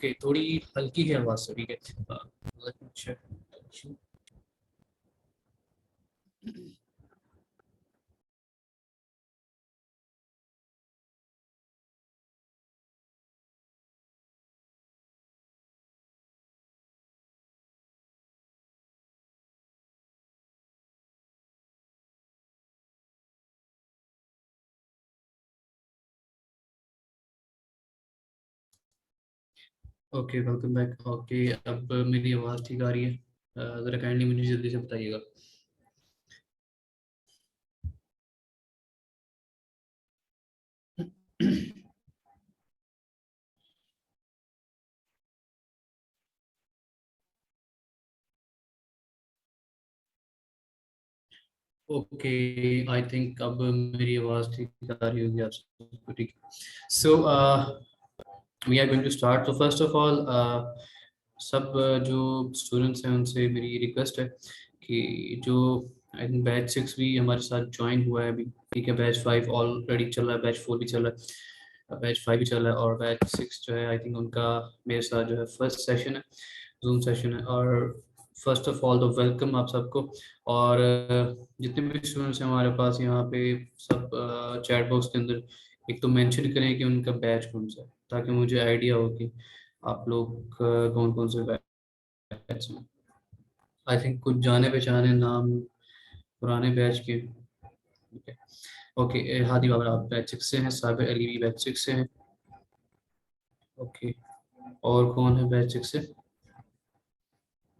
Okay, थोड़ी हल्की है आवाज से, ठीक है। let me check. Okay, welcome back. Okay, अब मेरी आवाज़ ठीक आ रही है? ज़रा काइंडली मुझे जल्दी से बताइएगा। ओके, आई थिंक अब मेरी आवाज़ ठीक आ रही होगी आप सबको, ठीक। So we are going to start. तो फर्स्ट ऑफ ऑल सब जो स्टूडेंट्स हैं उनसे मेरी रिक्वेस्ट है कि जो आई थिंक बैच 6 भी हमारे साथ ज्वाइन हुआ है अभी, ठीक है। बैच 5 ऑलरेडी चल रहा है, बैच 4 भी चल रहा है, बैच 5 भी चल रहा है, और बैच 6 जो है आई थिंक उनका मेरे साथ जो है फर्स्ट सेशन है, जूम सेशन है। और फर्स्ट ऑफ ऑल तो वेलकम आप सबको। और जितने भी स्टूडेंट्स हैं हमारे पास यहाँ पे, सब चैट बॉक्स के अंदर एक तो मेंशन करें कि उनका बैच कौन सा है, ताकि मुझे आइडिया हो कि आप लोग कौन कौन से बैच में। आई थिंक कुछ जाने पहचाने नाम पुराने बैच के, ठीक है। ओके, हादी बाबर आप बैच 6 से हैं, साबिर अली भी बैच 6 से हैं। ओके, और कौन है बैच 6 से?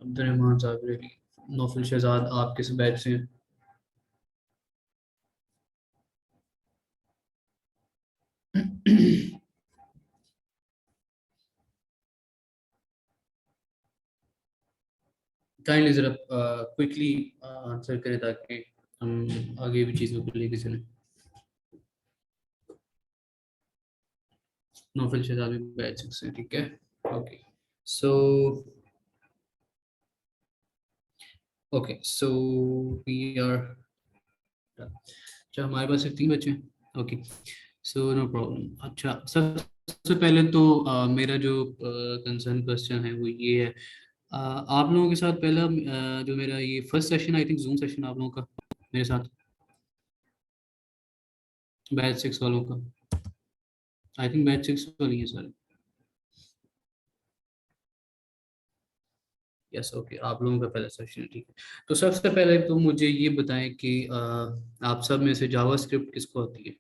अब्दुलरहमान, साबिर अली, नौफल शहजाद, आप किस बैच से हैं? काइंडली ज़रा क्विकली आंसर करें ताकि हम आगे भी चीज़ों को लेके चलें। नौफल शहजाद भी बैच 6 से, ठीक है। Okay, so so we are, अच्छा हमारे पास सिर्फ 3 बच्चे हैं। Okay, so no problem. अच्छा, सबसे पहले तो मेरा जो कंसर्न क्वेश्चन है वो ये है, आप लोगों के साथ पहला जो मेरा ये first session, I think zoom session आप लोगों का मेरे साथ, बैच 6 वालों का। आई थिंक बैच 6 वाली है सर। यस, ओके, आप लोगों का पहला सेशन है, ठीक है। तो सबसे पहले तो मुझे ये बताएं कि आप सब में से जावा स्क्रिप्ट किसको आती है?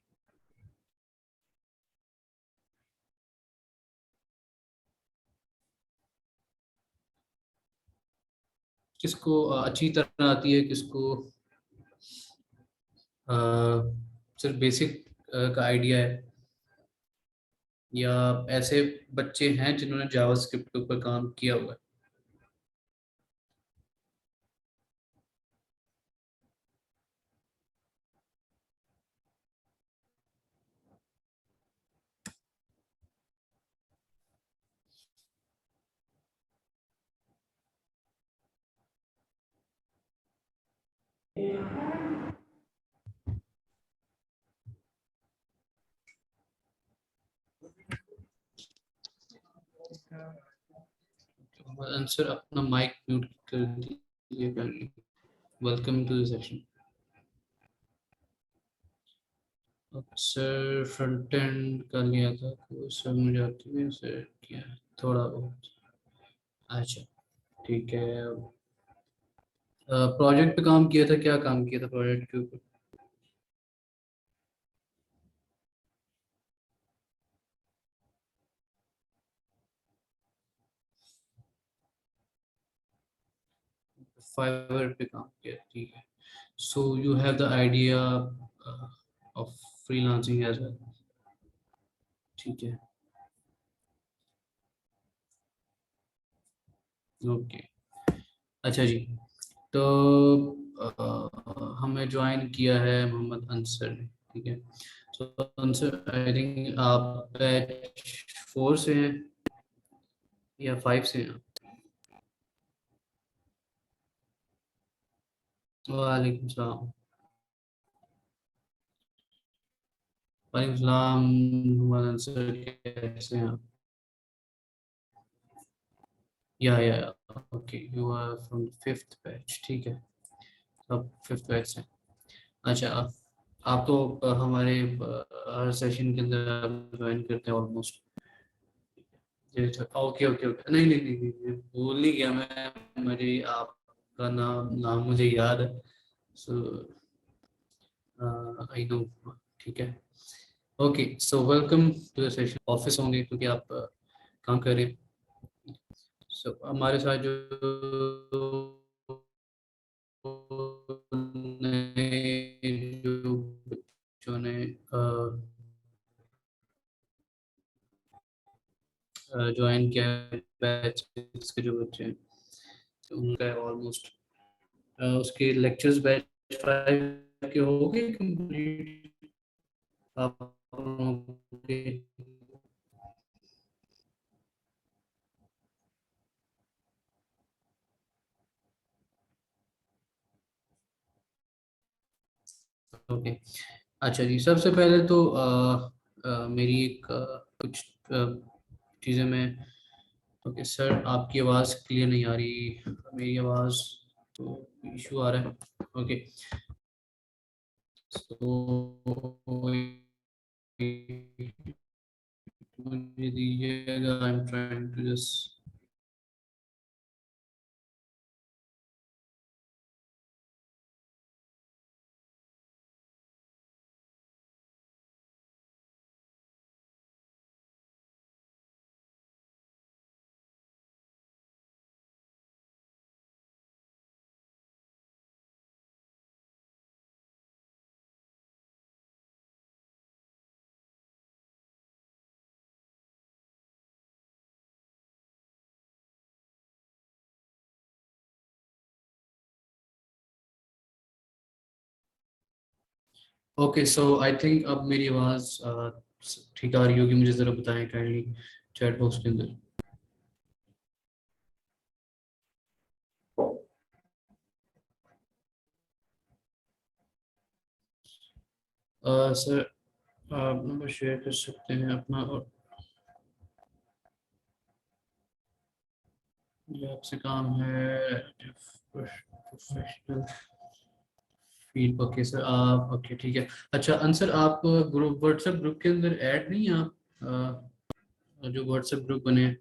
किसको अच्छी तरह आती है, किसको अ, सिर्फ बेसिक का आइडिया है, या ऐसे बच्चे हैं जिन्होंने जावा स्क्रिप्ट के ऊपर काम किया हुआ है? आंसर अपना माइक म्यूट कर दीजिएगा। Welcome to the session. Sir front end कर लिया था तो सर मुझे आती है सर, किया है थोड़ा बहुत। अच्छा, ठीक है। प्रोजेक्ट पे काम किया था, क्या काम किया था प्रोजेक्ट के ऊपर? फाइवर पे काम किया, ठीक है। So you have the idea of freelancing as well, ठीक है। ओके, अच्छा जी। तो हमें ज्वाइन किया है मोहम्मद अंसर ने, ठीक है। तो अंसर, आई थिंक आप बैच 4 से हैं या 5 से हैं? वालेकुम सलाम। वालेकुम सलाम मोहम्मद अंसर, कैसे हैं आप? या okay, you are from fifth batch, ठीक है। अब फिफ्थ बैच से। अच्छा, आप तो हमारे हर सेशन के अंदर ज्वाइन करते हैं ऑलमोस्ट। ओके ओके ओके, नहीं नहीं नहीं नहीं नहीं, भूल नहीं गया मैं, मुझे आपका नाम नाम मुझे याद है। सो आई नो, ठीक है। Okay, so welcome to the session. Office होंगे क्योंकि आप काम कर रहे हैं। सो हमारे साथ जो जो बच्चों ने ज्वाइन किया बैच के जो बच्चे हैं, तो उनका ऑलमोस्ट उसके लेक्चर्स बैच 5 के हो गए कंप्लीट आप लोगों के। ओके, अच्छा जी, सबसे पहले तो मेरी एक कुछ चीज़ें मैं। ओके सर, आपकी आवाज़ क्लियर नहीं आ रही, मेरी आवाज़ तो इशू आ रहा है। ओके, सो मुझे दीजिएगा, I am trying to just. Okay, so I think अब मेरी आवाज़ ठीक आ रही होगी, मुझे ज़रा बताएं काइंडली चैट बॉक्स के अंदर। सर, आप नंबर शेयर कर सकते हैं अपना, और ये आपसे काम है प्रोफेशनल फील्ड। ओके सर, आप ओके ठीक है। अच्छा आंसर, आप ग्रुप व्हाट्सएप ग्रुप के अंदर ऐड नहीं हैं आप, जो व्हाट्सएप ग्रुप बने हैं।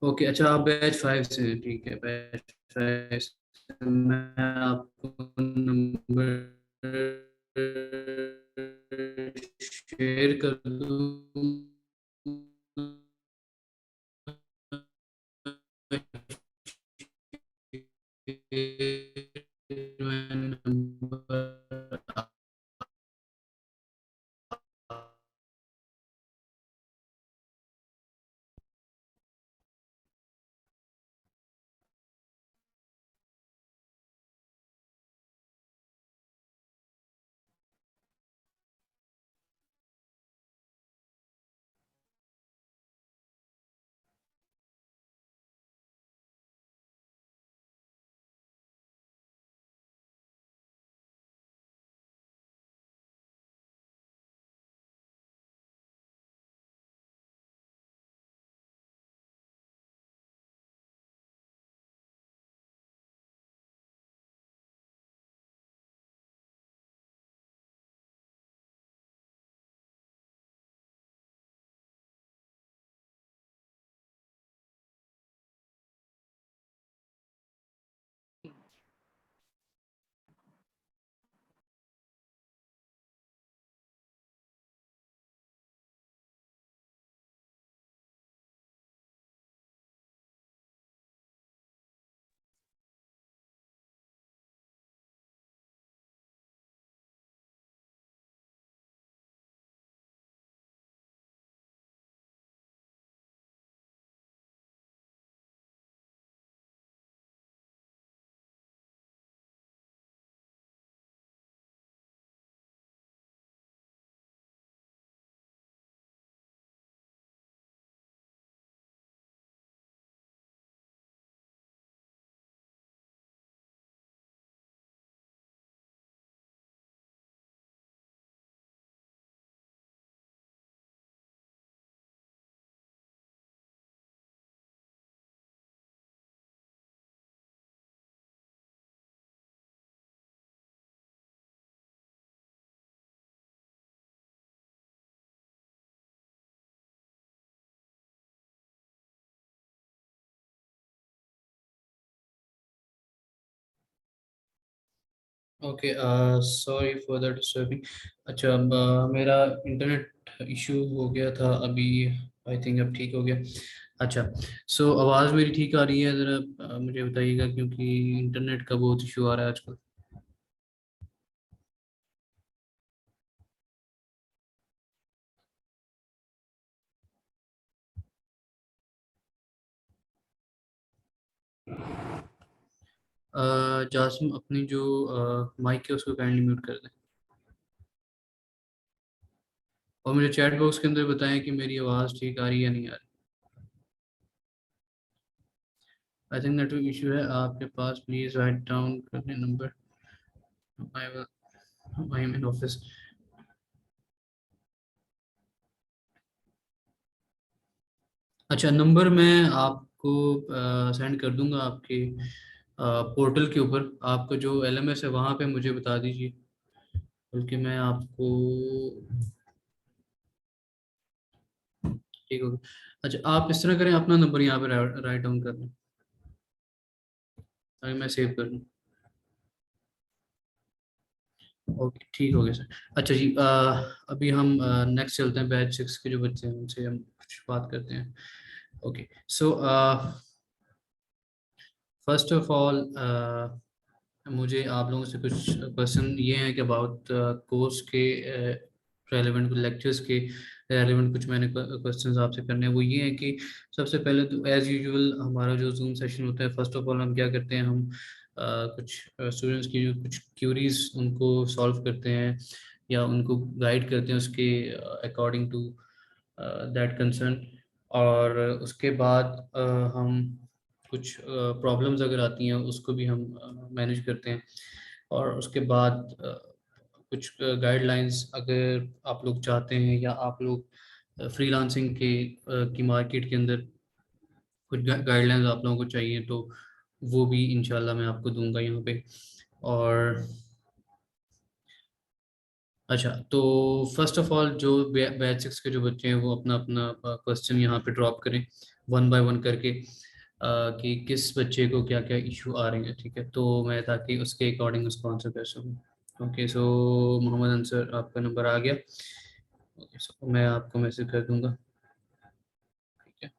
ओके, अच्छा आप बैच 5 से हैं, ठीक है, बैच 5 से मैं आपको नंबर शेयर कर दूँ। Okay, sorry for the disturbing. अच्छा, अब मेरा इंटरनेट इशू हो गया था अभी, आई थिंक अब ठीक हो गया। अच्छा, सो आवाज़ मेरी ठीक आ रही है? ज़रा मुझे बताइएगा, क्योंकि इंटरनेट का बहुत इशू आ रहा है आजकल। जासिम, अपनी जो माइक है उसको काइंडली म्यूट कर दें, और मुझे चैट बॉक्स के अंदर बताएं कि मेरी आवाज़ ठीक आ रही है या नहीं आ रही। आई थिंक नेटवर्क इशू है आपके पास, प्लीज़ राइट डाउन करने number. I I am in office. अच्छा, नंबर मैं आपको सेंड कर दूंगा आपके पोर्टल के ऊपर। आपका जो एलएमएस है वहाँ पे मुझे बता दीजिए, बल्कि मैं आपको, ठीक होगा। अच्छा, आप इस तरह करें, अपना नंबर यहाँ पे राइट डाउन कर लें, ताकि मैं सेव कर लूँ। ओके, ठीक हो गया सर। अच्छा जी, अभी हम नेक्स्ट चलते हैं, बैच 6 के जो बच्चे हैं उनसे हम कुछ बात करते हैं। Okay, so first of all मुझे आप लोगों से कुछ क्वेश्चन ये हैं कि अबाउट कोर्स के रेलेवेंट, लेक्चर्स के रेलेवेंट कुछ मैंने क्वेश्चंस आपसे करने हैं। वो ये है कि सबसे पहले तो एज़ यूजुअल हमारा जो जूम सेशन होता है, फर्स्ट ऑफ ऑल हम क्या करते हैं, हम कुछ स्टूडेंट्स की जो कुछ क्यूरीज उनको सॉल्व करते हैं, या उनको गाइड करते हैं उसके अकॉर्डिंग टू दैट कंसर्न। और उसके बाद हम कुछ प्रॉब्लम्स अगर आती हैं उसको भी हम मैनेज करते हैं। और उसके बाद कुछ गाइडलाइंस अगर आप लोग चाहते हैं, या आप लोग फ्रीलांसिंग की मार्केट के अंदर कुछ गाइडलाइंस आप लोगों को चाहिए, तो वो भी इंशाल्लाह मैं आपको दूंगा यहाँ पे। और अच्छा, तो फर्स्ट ऑफ ऑल जो बैच 6 के जो बच्चे हैं वो अपना अपना क्वेश्चन यहाँ पे ड्रॉप करें, वन बाय वन करके, कि किस बच्चे को क्या क्या इशू आ रहे हैं, ठीक है? तो मैं ताकि उसके अकॉर्डिंग उसको आंसर कर सकूँ। ओके, सो मोहम्मद अंसर, आपका नंबर आ गया। ओके, सो मैं आपको मैसेज कर दूंगा, ठीक है?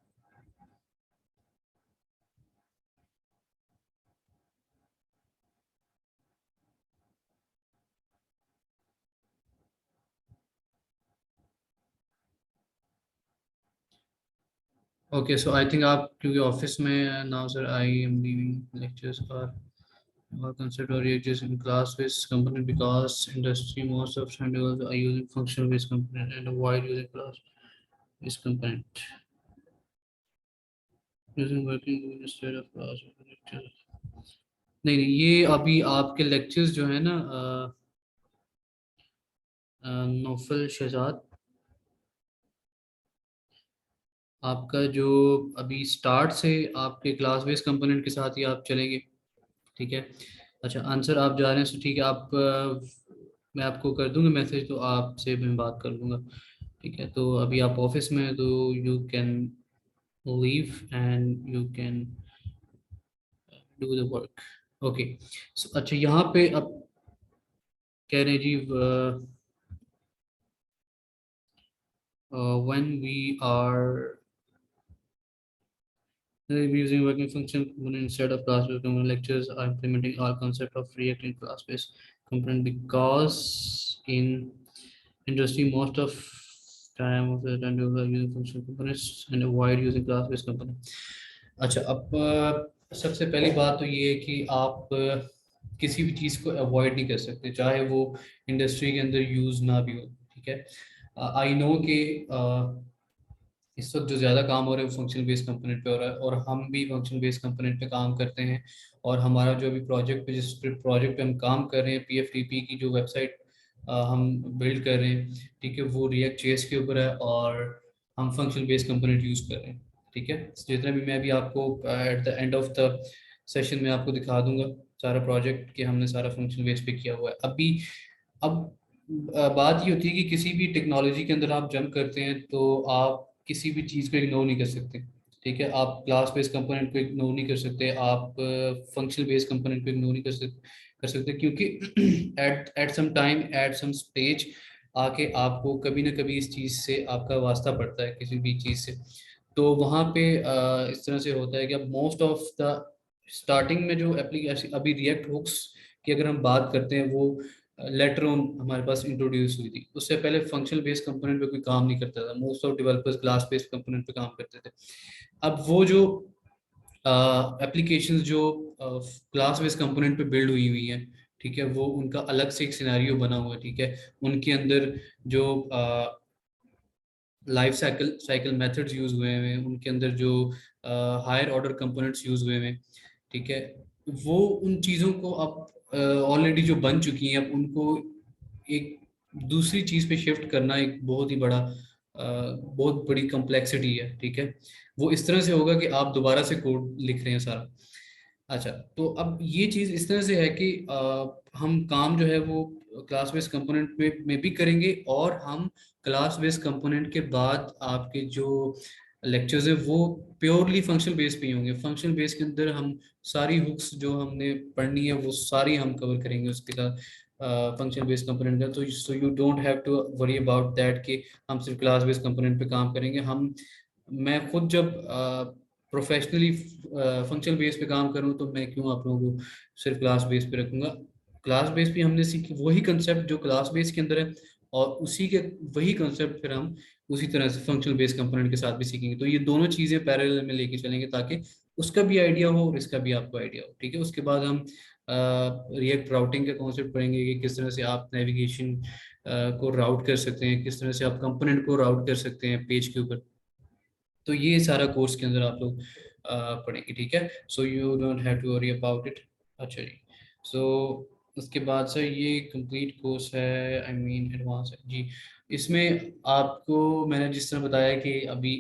ओके, सो आई थिंक आप क्योंकि ऑफिस में now sir, I am leaving lectures are or consider reactors in class-based component, because industry most of standards are using function-based component and avoid using class-based component. Using working group instead of class lectures. नहीं नहीं, ये अभी आपके lectures जो है ना, Naufal Shahzad, आपका जो अभी स्टार्ट से आपके क्लास बेस्ड कंपोनेंट के साथ ही आप चलेंगे, ठीक है? अच्छा, आंसर आप जा रहे हैं, तो ठीक है, आप मैं आपको कर दूंगा मैसेज, तो आपसे मैं बात कर लूँगा, ठीक है? तो अभी आप ऑफिस में हैं, तो you can leave and you can do the work. Okay, अच्छा यहाँ पे अब कह रहे हैं जी, when we are using working function component instead of class-based component, lectures are implementing our concept of React in class-based component, because in industry most of time of the time people are using function components and avoid using class-based component. अच्छा, अब सबसे पहली बात तो ये है कि आप किसी भी चीज़ को अवॉइड नहीं कर सकते, चाहे वो इंडस्ट्री के अंदर यूज़ ना भी हो, ठीक है? आई नो कि इस वक्त जो ज़्यादा काम हो रहा है वो फंक्शन बेस्ड कंपोनेंट पे हो रहा है, और हम भी फंक्शन बेस्ड कंपोनेंट पे काम करते हैं। और हमारा जो अभी प्रोजेक्ट पे, जिस प्रोजेक्ट पे हम काम कर रहे हैं, पीएफटीपी की जो वेबसाइट हम बिल्ड कर रहे हैं, ठीक है, वो रिएक्ट जेएस के ऊपर है, और हम फंक्शन बेस्ड कंपोनेंट यूज़ कर रहे हैं, ठीक है? जितना भी मैं भी आपको at the end of the session में आपको दिखा दूंगा सारा प्रोजेक्ट कि हमने सारा फंक्शन बेस पे किया हुआ है अभी। अब बात ये होती है कि किसी भी टेक्नोलॉजी के अंदर आप जंप करते हैं, तो आप किसी भी चीज़ को इग्नोर नहीं कर सकते, ठीक है? आप क्लास बेस्ड कंपोनेंट को इग्नोर नहीं कर सकते, आप फंक्शनल बेस्ड कंपोनेंट को इग्नोर नहीं कर सकते, कर सकते हैं, क्योंकि at some time at some stage आके आपको कभी ना कभी इस चीज़ से आपका वास्ता पड़ता है किसी भी चीज़ से। तो वहाँ पे इस तरह से होता है कि अब मोस्ट ऑफ द स्टार्टिंग में जो एप्लीकेशन अभी रिएक्ट हुक्स की अगर हम बात करते हैं, वो लेटर ऑन हमारे पास इंट्रोड्यूस हुई थी। उससे पहले फंक्शनल बेस्ड कंपोनेंट पे कोई काम नहीं करता था, most of developers class based component पे काम करते थे। अब वो जो एप्लीकेशंस जो क्लास बेस्ड कंपोनेंट पे बिल्ड हुई हुई हैं, ठीक है, वो उनका अलग से एक सिनेरियो बना हुआ है, ठीक है। उनके अंदर जो life cycle cycle methods use हुए हैं, उनके अंदर जो हायर ऑर्डर कंपोनेंट्स यूज हुए हैं, ठीक है, वो उन चीज़ों को अब ऑलरेडी जो बन चुकी हैं, अब उनको एक दूसरी चीज़ पे शिफ्ट करना एक बहुत ही बड़ा बहुत बड़ी कॉम्प्लेक्सिटी है, ठीक है। वो इस तरह से होगा कि आप दोबारा से कोड लिख रहे हैं सारा। अच्छा, तो अब ये चीज़ इस तरह से है कि हम काम जो है वो क्लास बेस्ड कंपोनेंट में भी करेंगे, और हम क्लास बेस्ड कंपोनेंट के बाद आपके जो लेक्चर्स है वो प्योरली फंक्शनल बेस पे ही होंगे। फंक्शनल बेस के अंदर हम सारी हुक्स जो हमने पढ़नी है वो सारी हम कवर करेंगे उसके साथ फंक्शनल बेस्ड कंपोनेंट का। तो so you don't have to worry about that कि हम सिर्फ क्लास बेस्ड कंपोनेंट पे काम करेंगे। हम मैं खुद जब प्रोफेशनली फंक्शनल बेस पे काम करूँ तो मैं क्यों आप लोगों को सिर्फ क्लास बेस पे रखूंगा। क्लास बेस पे हमने सीखी वही कंसेप्ट जो क्लास बेस के अंदर है, और उसी के वही कंसेप्ट फिर हम उसी तरह से फंक्शनल बेस कंपोनेंट के साथ भी सीखेंगे। तो ये दोनों चीज़ें पैरेलल में लेके चलेंगे ताकि उसका भी आइडिया हो और इसका भी आपको आइडिया हो, ठीक है। उसके बाद हम रिएक्ट राउटिंग का कॉन्सेप्ट पढ़ेंगे कि किस तरह से आप नेविगेशन को राउट कर सकते हैं, किस तरह से आप कंपोनेंट को राउट कर सकते हैं पेज के ऊपर। तो ये सारा कोर्स के अंदर आप लोग पढ़ेंगे, ठीक है। So you don't have to worry about it. अच्छा जी, सो उसके बाद सर ये कंप्लीट कोर्स है, आई मीन एडवांस है जी। इसमें आपको मैंने जिस तरह बताया कि अभी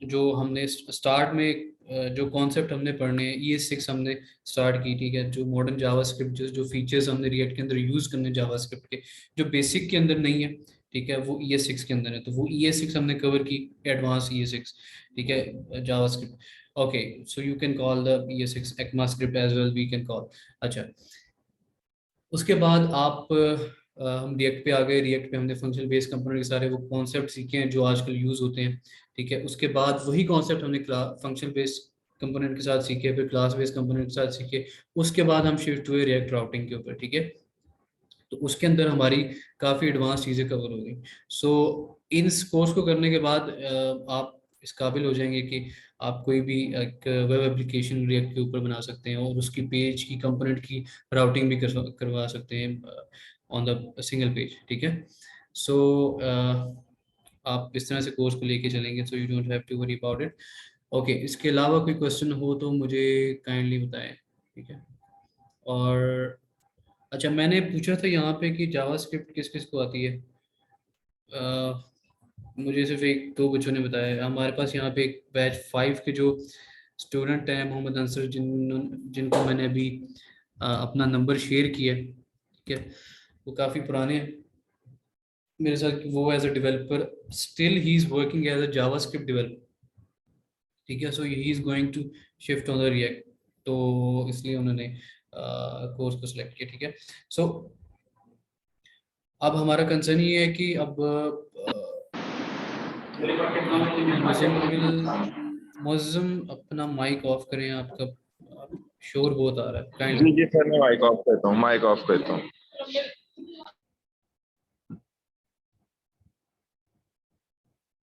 जो हमने स्टार्ट में जो कॉन्सेप्ट हमने पढ़ने हैं, ES6 हमने स्टार्ट की, ठीक है। जो मॉडर्न जावास्क्रिप्ट जो फीचर्स हमने रिएक्ट के अंदर यूज करने जावास्क्रिप्ट के, जो बेसिक के अंदर नहीं है, ठीक है, वो ES6 के अंदर है। तो वो ES6 हमने कवर की, एडवांस ES6, ठीक है, JavaScript. Okay, so you can call the ES6 ECMAScript as well, we can call. अच्छा, उसके बाद आप हम रिएक्ट पे आ गए। रिएक्ट पे हमने फंक्शनल बेस्ड कंपोनेंट के सारे वो कॉन्सेप्ट सीखे हैं जो आजकल यूज होते हैं, ठीक है। उसके बाद वही कॉन्सेप्ट हमने फंक्शनल बेस्ड कंपोनेंट के साथ सीखे, फिर क्लास बेस्ड कंपोनेंट के साथ सीखे। उसके बाद हम शिफ्ट हुए रिएक्ट राउटिंग के ऊपर, ठीक है। तो उसके अंदर हमारी काफ़ी एडवांस चीज़ें कवर हो गई। सो इन कोर्स को करने के बाद आप इस काबिल हो जाएंगे कि आप कोई भी एक वेब एप्लीकेशन रिएक्ट के ऊपर बना सकते हैं, और उसकी पेज की कंपोनेंट की राउटिंग भी करवा सकते हैं ऑन द सिंगल पेज, ठीक है। सो आप इस तरह से कोर्स को लेके चलेंगे, so you don't have to worry about it. Okay, इसके अलावा कोई क्वेश्चन हो तो मुझे काइंडली बताएं, ठीक है। और अच्छा, मैंने पूछा था यहाँ पे कि जावास्क्रिप्ट किस किस को आती है। अ, मुझे सिर्फ एक दो बच्चों ने बताया। हमारे पास यहाँ पे एक बैच 5 के जो स्टूडेंट हैं, मोहम्मद अंसर, जिनको मैंने अभी अपना नंबर शेयर किया है, ठीक है, वो काफ़ी पुराने हैं मेरे साथ। वो as a developer still he is working as a JavaScript developer, ठीक है। So he is going to shift on the React, तो इसलिए उन्होंने कोर्स को सिलेक्ट किया, ठीक है। सो अब हमारा कंसर्न ये है कि अब मुज़म्मिल मुअज़्ज़म अपना माइक ऑफ करें, आपका शोर बहुत आ रहा है जी काइंडली। जी सर, मैं माइक ऑफ करता हूँ, माइक ऑफ करता हूँ।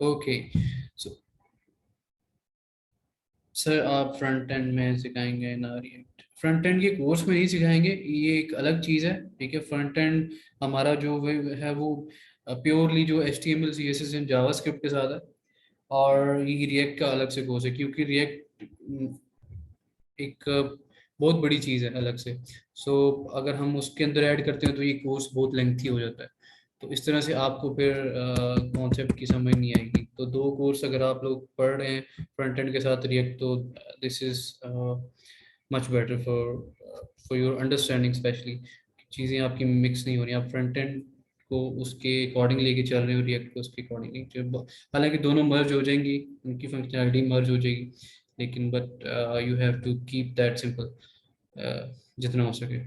ओके, सो सर आप फ्रंट एंड में सिखाएंगे ना रिएक्ट? फ्रंट एंड के कोर्स में नहीं सिखाएंगे, ये एक अलग चीज़ है, ठीक है। फ्रंट एंड हमारा जो है वो प्योरली जो HTML CSS एंड जावास्क्रिप्ट के साथ है, और ये रिएक्ट का अलग से कोर्स है, क्योंकि रिएक्ट एक बहुत बड़ी चीज़ है अलग से। सो अगर हम उसके अंदर ऐड करते हैं तो ये कोर्स बहुत लेंथी हो जाता है। तो इस तरह से आपको फिर कॉन्सेप्ट की समझ नहीं आएगी। तो दो कोर्स अगर आप लोग पढ़ रहे हैं फ्रंट एंड के साथ रिएक्ट, तो this is much better for your understanding, specially चीज़ें आपकी मिक्स नहीं हो रही। आप फ्रंट एंड को उसके अकॉर्डिंग लेके चल रहे हो, रिएक्ट को उसके अकॉर्डिंग। हालांकि दोनों मर्ज हो जाएंगी, उनकी फंक्शनैलिटी मर्ज हो जाएगी, लेकिन but you have to keep that simple जितना हो सके।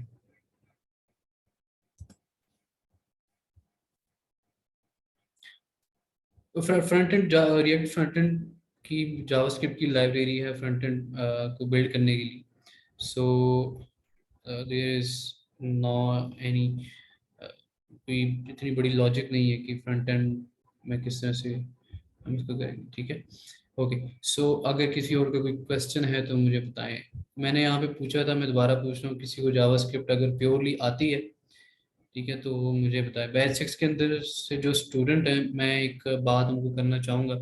Front end React front end की जावास्क्रिप्ट की लाइब्रेरी है फ्रंट एंड को बिल्ड करने के लिए। So there is no any कोई इतनी बड़ी लॉजिक नहीं है कि फ्रंट एंड में किस तरह से हम इसको करेंगे, ठीक है। ओके, सो अगर किसी और का कोई क्वेश्चन है तो मुझे बताएं। मैंने यहाँ पे पूछा था, मैं दोबारा पूछ रहा हूँ, किसी को जावास्क्रिप्ट अगर प्योरली आती है, ठीक है, तो वो मुझे बताएं। बैच 6 के अंदर से जो स्टूडेंट हैं, मैं एक बात उनको करना चाहूँगा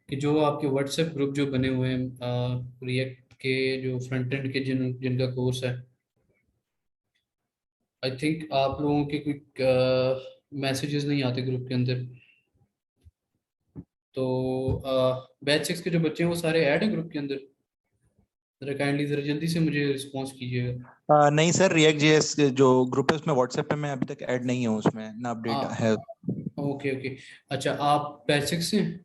कि जो आपके व्हाट्सएप ग्रुप जो बने हुए हैं रिएक्ट के जो फ्रंट एंड के जिनका कोर्स है, आई थिंक आप लोगों के कोई मैसेजेस नहीं आते ग्रुप के अंदर। तो बैच 6 के जो बच्चे हैं वो सारे ऐड हैं ग्रुप के अंदर। जरा काइंडली जरा जल्दी से मुझे रिस्पॉन्स कीजिएगा। नहीं सर, रिएक्ट जेएस जो ग्रुप है उसमें व्हाट्सएप पे मैं अभी तक ऐड नहीं हूँ, उसमें ना अपडेट है। ओके ओके, अच्छा आप बैच 6 से हैं?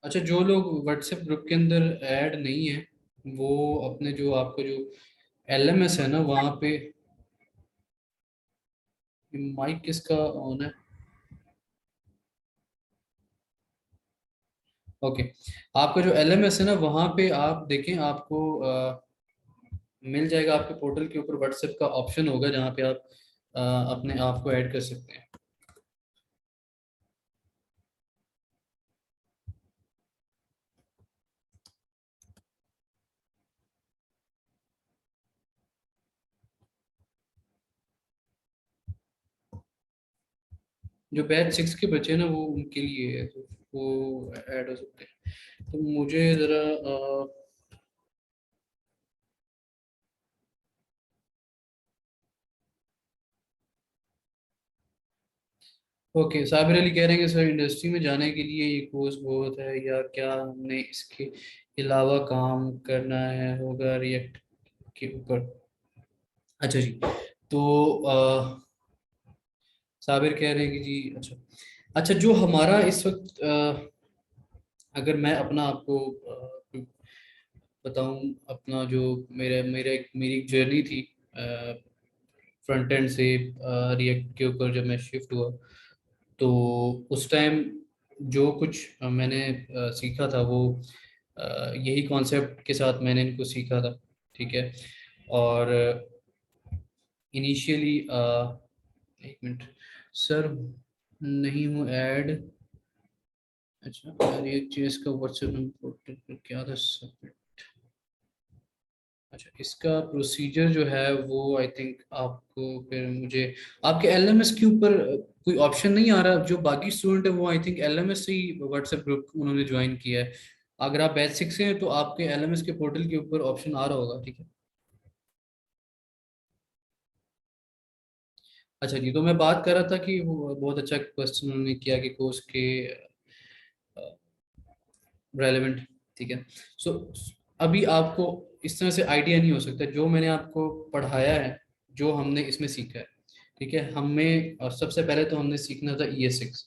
अच्छा, जो लोग व्हाट्सएप ग्रुप के अंदर ऐड नहीं है, वो अपने जो आपको जो एलएमएस है ना वहाँ पे, माइक किसका ऑन है? ओके, आपका जो एलएमएस है ना वहाँ पे आप देखें, आपको मिल जाएगा आपके पोर्टल के ऊपर व्हाट्सएप का ऑप्शन होगा जहाँ पे आप अपने आप को ऐड कर सकते हैं। जो बैच 6 के बच्चे हैं ना, वो उनके लिए है, तो वो ऐड हो सकते हैं। तो मुझे ज़रा ओके, साबिर अली कह रहे हैं कि सर इंडस्ट्री में जाने के लिए ये कोर्स बहुत है, या क्या हमने इसके अलावा काम करना है होगा रिएक्ट के ऊपर? अच्छा जी, तो साबिर कह रहे हैं कि जी अच्छा। अच्छा, जो हमारा इस वक्त अगर मैं अपना आपको बताऊं, अपना जो मेरी एक जर्नी थी फ्रंट एंड से रिएक्ट के ऊपर जब मैं शिफ्ट हुआ, तो उस टाइम जो कुछ मैंने सीखा था वो यही कॉन्सेप्ट के साथ मैंने इनको सीखा था, ठीक है। और इनिशियली एक मिनट सर, नहीं हूँ ऐड। अच्छा, एक चीज का व्हाट्सएप नंबर क्या था सबमिट। अच्छा, इसका प्रोसीजर जो है वो आई थिंक आपको फिर मुझे आपके एलएमएस के ऊपर कोई ऑप्शन नहीं आ रहा। जो बाकी स्टूडेंट है वो आई थिंक एलएमएस से ही व्हाट्सएप ग्रुप उन्होंने ज्वाइन किया है। अगर आप बैच 6 से हैं तो आपके एलएमएस के पोर्टल के ऊपर ऑप्शन आ रहा होगा, ठीक है। अच्छा जी, तो मैं बात कर रहा था कि वो बहुत अच्छा क्वेश्चन उन्होंने किया कि कोर्स के रेलेवेंट, ठीक है। सो अभी आपको इस तरह से आइडिया नहीं हो सकता जो मैंने आपको पढ़ाया है, जो हमने इसमें सीखा है, ठीक है। हमें और सबसे पहले तो हमने सीखना था ES6,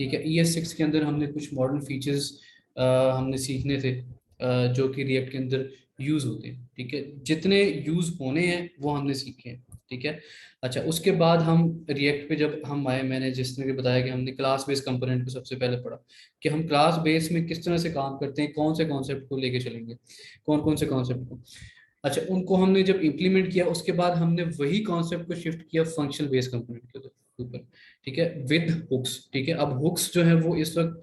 ठीक है। ES6 के अंदर हमने कुछ मॉडर्न फीचर्स हमने सीखने थे जो कि रिएक्ट के अंदर यूज होते हैं, ठीक है। जितने यूज होने हैं वो हमने सीखे हैं, ठीक है। अच्छा, उसके बाद हम रिएक्ट पे जब हम आए, मैंने जिसने भी बताया कि हमने क्लास बेस्ड कंपोनेंट को सबसे पहले पढ़ा कि हम क्लास बेस में किस तरह से काम करते हैं, कौन से कॉन्सेप्ट को लेके चलेंगे, कौन कौन से कॉन्सेप्ट को। अच्छा, उनको हमने जब इम्प्लीमेंट किया उसके बाद हमने वही कॉन्सेप्ट को शिफ्ट किया फंक्शनल बेस्ड कंपोनेंट के ऊपर, ठीक है, विद हुक्स, ठीक है। अब हुक्स जो है वो इस वक्त,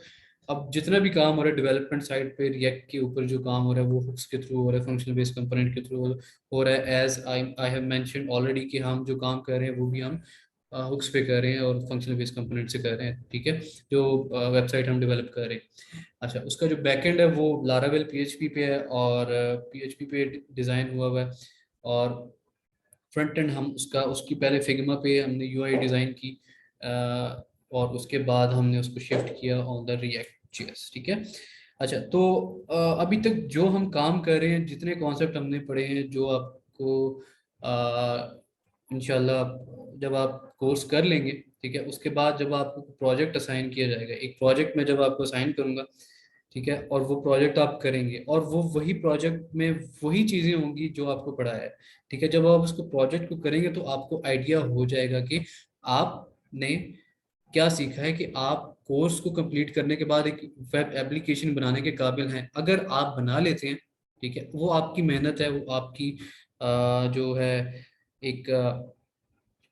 अब जितना भी काम हो रहा है डेवलपमेंट साइड पे रिएक्ट के ऊपर जो काम हो रहा है वो हुक्स के थ्रू हो रहा है, फंक्शनल बेस्ड कंपोनेंट के थ्रू हो रहा है। As I have mention already कि हम जो काम कर रहे हैं वो भी हम हुक्स पे कर रहे हैं और फंक्शनल बेस्ड कंपोनेंट से कर रहे हैं, ठीक है, जो वेबसाइट हम डेवलप कर रहे हैं। अच्छा, उसका जो बैकएंड है वो लारावेल PHP पे है और PHP पे डिज़ाइन हुआ हुआ है। और फ्रंट एंड हम उसकी पहले फिग्मा पे हमने UI डिज़ाइन की और उसके बाद हमने उसको शिफ्ट किया ऑन द रिएक्ट JS, ठीक है। अच्छा, तो अभी तक जो हम काम कर रहे हैं, जितने कॉन्सेप्ट हमने पढ़े हैं, जो आपको इंशाल्लाह जब आप कोर्स कर लेंगे, ठीक है, उसके बाद जब आपको प्रोजेक्ट असाइन किया जाएगा, एक प्रोजेक्ट में जब आपको असाइन करूंगा, ठीक है, और वो प्रोजेक्ट आप करेंगे और वो वही प्रोजेक्ट में वही चीजें होंगी जो आपको पढ़ाया है, ठीक है। जब आप उसको प्रोजेक्ट को करेंगे तो आपको आइडिया हो जाएगा कि आपने क्या सीखा है, कि आप कोर्स को कंप्लीट करने के बाद एक वेब एप्लीकेशन बनाने के काबिल हैं। अगर आप बना लेते हैं, ठीक है, वो आपकी मेहनत है, वो आपकी जो है एक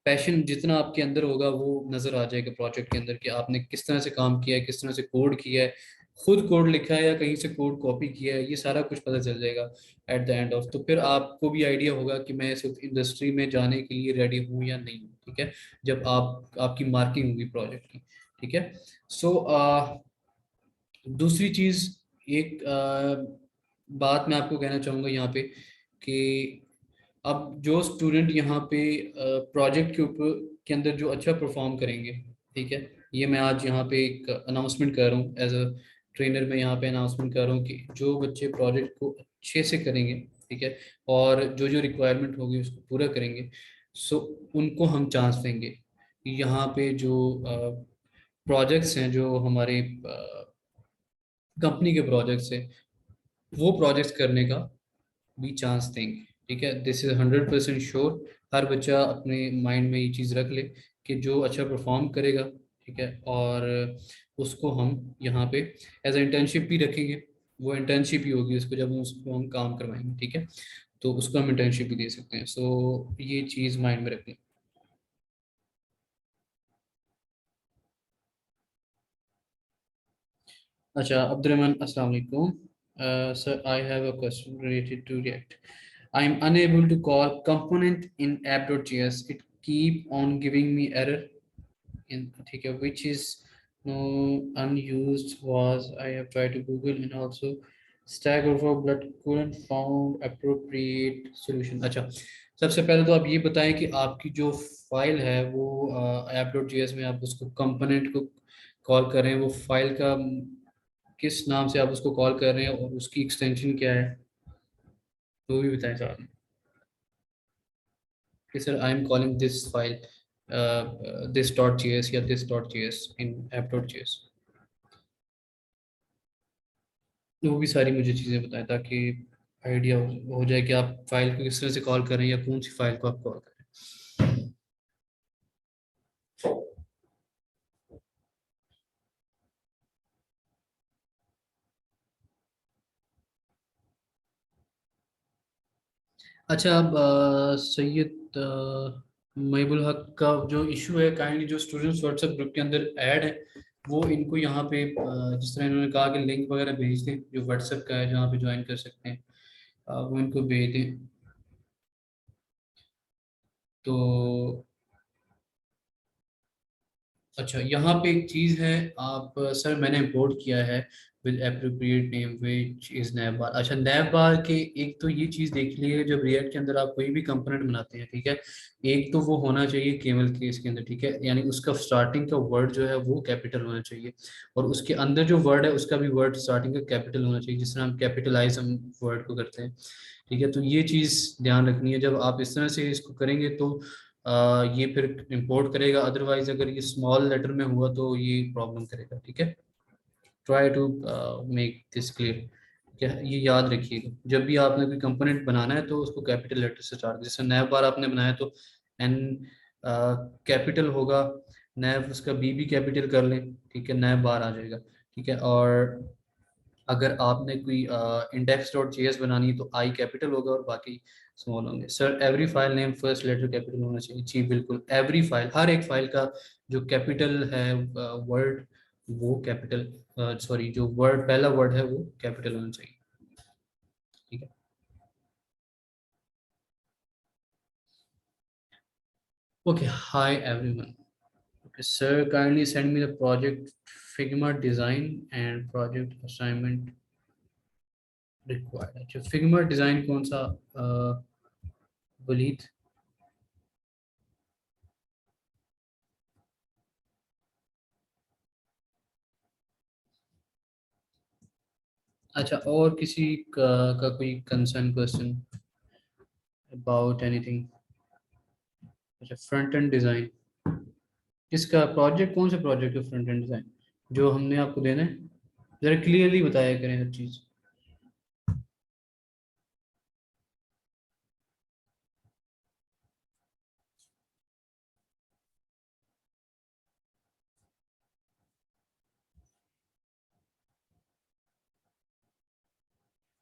पैशन जितना आपके अंदर होगा वो नजर आ जाएगा प्रोजेक्ट के अंदर, कि आपने किस तरह से काम किया है, किस तरह से कोड किया है, खुद कोड लिखा है या कहीं से कोड कॉपी किया है, ये सारा कुछ पता चल जाएगा एट द एंड ऑफ। तो फिर आपको भी आइडिया होगा कि मैं सिर्फ इंडस्ट्री में जाने के लिए रेडी हूँ या नहीं हूँ, ठीक है, जब आपकी मार्किंग होगी प्रोजेक्ट की, ठीक है। सो दूसरी चीज, एक बात मैं आपको कहना चाहूंगा यहाँ पे, कि अब जो स्टूडेंट यहाँ पे प्रोजेक्ट के ऊपर के अंदर जो अच्छा परफॉर्म करेंगे, ठीक है, ये मैं आज यहाँ पे एक अनाउंसमेंट कर रहा हूँ, एज अ ट्रेनर मैं यहाँ पे अनाउंसमेंट कर रहा हूँ कि जो बच्चे प्रोजेक्ट को अच्छे से करेंगे, ठीक है, और जो जो रिक्वायरमेंट होगी उसको पूरा करेंगे, सो उनको हम चांस देंगे। यहाँ पे जो प्रोजेक्ट्स हैं, जो हमारे कंपनी के प्रोजेक्ट्स हैं, वो प्रोजेक्ट्स करने का भी चांस देंगे, ठीक है। This is 100% sure. हर बच्चा अपने माइंड में ये चीज़ रख ले कि जो अच्छा परफॉर्म करेगा, ठीक है, और उसको हम यहाँ पे एज ए इंटर्नशिप भी रखेंगे। वो इंटर्नशिप ही होगी उसको, जब उसको हम काम करवाएंगे, ठीक है, तो उसको हम इंटर्नशिप भी दे सकते हैं। सो ये चीज़ माइंड में रखें। अच्छा, Abdurrahman, Assalamu alaikum. Sir, I have a question related to React. I am unable to call component in app.js. It keep on giving me error in, ठीक है, which is no unused was I have tried to Google and also Stack Overflow but couldn't found appropriate solution। अच्छा, सबसे पहले तो आप ये बताएं कि आपकी जो फाइल है वो app.js में आप उसको कंपोनेंट को कॉल कर रहे हैं, वो फाइल का किस नाम से आप उसको कॉल कर रहे हैं और उसकी एक्सटेंशन क्या है, तो भी बताएं साथ में। कि sir I am calling this file this dot J S या this dot J S in app dot J S, वो भी सारी मुझे चीज़ें बताएं ताकि आइडिया हो जाए कि आप फाइल को किस तरह से कॉल कर रहे हैं या कौन सी फाइल को आप कॉल कर रहे हैं। अच्छा, अब सैयद महबूल हक का जो इशू है, काइंडली जो स्टूडेंट्स व्हाट्सएप ग्रुप के अंदर ऐड है, वो इनको यहाँ पे जिस तरह इन्होंने कहा कि लिंक वगैरह भेज दें जो व्हाट्सएप का है जहाँ पे ज्वाइन कर सकते हैं, वो इनको भेज दें। तो अच्छा, यहाँ पे एक चीज़ है, आप सर मैंने इंपोर्ट किया है with appropriate name which is nav bar. अच्छा, नैब बार के एक तो ये चीज़ देख लीजिए, जब रिएक्ट के अंदर आप कोई भी कंपोनेंट बनाते हैं, ठीक है, एक तो वो होना चाहिए केवल केस के अंदर, ठीक है, यानी उसका स्टार्टिंग का वर्ड जो है वो कैपिटल होना चाहिए, और उसके अंदर जो वर्ड है उसका भी वर्ड स्टार्टिंग का कैपिटल होना चाहिए, जिस तरह हम कैपिटलाइज हम वर्ड को करते हैं, ठीक है। तो ये चीज़ ध्यान रखनी है, जब आप इस तरह से इसको करेंगे तो ये फिर इंपोर्ट करेगा, अदरवाइज अगर ये स्मॉल लेटर में हुआ तो ये प्रॉब्लम करेगा, ठीक है। Try to make this clear, क्या ये याद रखिएगा, जब भी आपने कोई कंपोनेंट बनाना है तो उसको कैपिटल लेटर से स्टार्ट, जैसे नैव बार आपने बनाया तो एन कैपिटल होगा, नैव उसका बी भी कैपिटल कर लें, ठीक है, नैव बार आ जाएगा, ठीक है। और अगर आपने कोई इंडेक्स डॉट जेएस बनानी है तो आई कैपिटल होगा और बाकी स्मॉल होंगे। Sir every file name first letter capital होना चाहिए, जी बिल्कुल, एवरी फाइल, हर एक फाइल का जो कैपिटल है वर्ड, वो कैपिटल, सॉरी, जो वर्ड पहला वर्ड है वो कैपिटल होना चाहिए, ठीक है। Okay, hi everyone. Okay sir, kindly send me the project Figma design and project assignment required. अच्छा, फिग्मा डिजाइन कौन सा वलीद? अच्छा, और किसी का कोई कंसर्न क्वेश्चन अबाउट एनीथिंग? अच्छा, फ्रंट एंड डिज़ाइन, इसका प्रोजेक्ट कौन सा प्रोजेक्ट है फ्रंट एंड डिज़ाइन जो हमने आपको देना है? ज़रा क्लियरली बताया करें हर चीज़।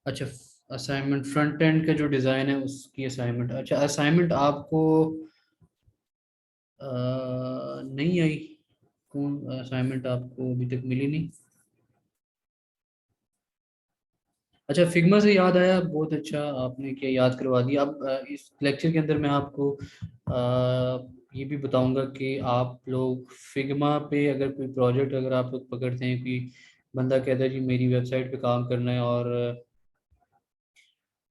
अच्छा, असाइनमेंट फ्रंट एंड का जो डिज़ाइन है उसकी असाइनमेंट। अच्छा, असाइनमेंट आपको नहीं आई? कौन असाइनमेंट आपको अभी तक मिली नहीं? अच्छा, फिग्मा से याद आया, बहुत अच्छा आपने क्या याद करवा दिया। अब इस लेक्चर के अंदर मैं आपको ये भी बताऊंगा कि आप लोग फिग्मा पे अगर कोई प्रोजेक्ट अगर आप लोग पकड़ते हैं, कोई बंदा कहता है जी मेरी वेबसाइट पे काम करना है और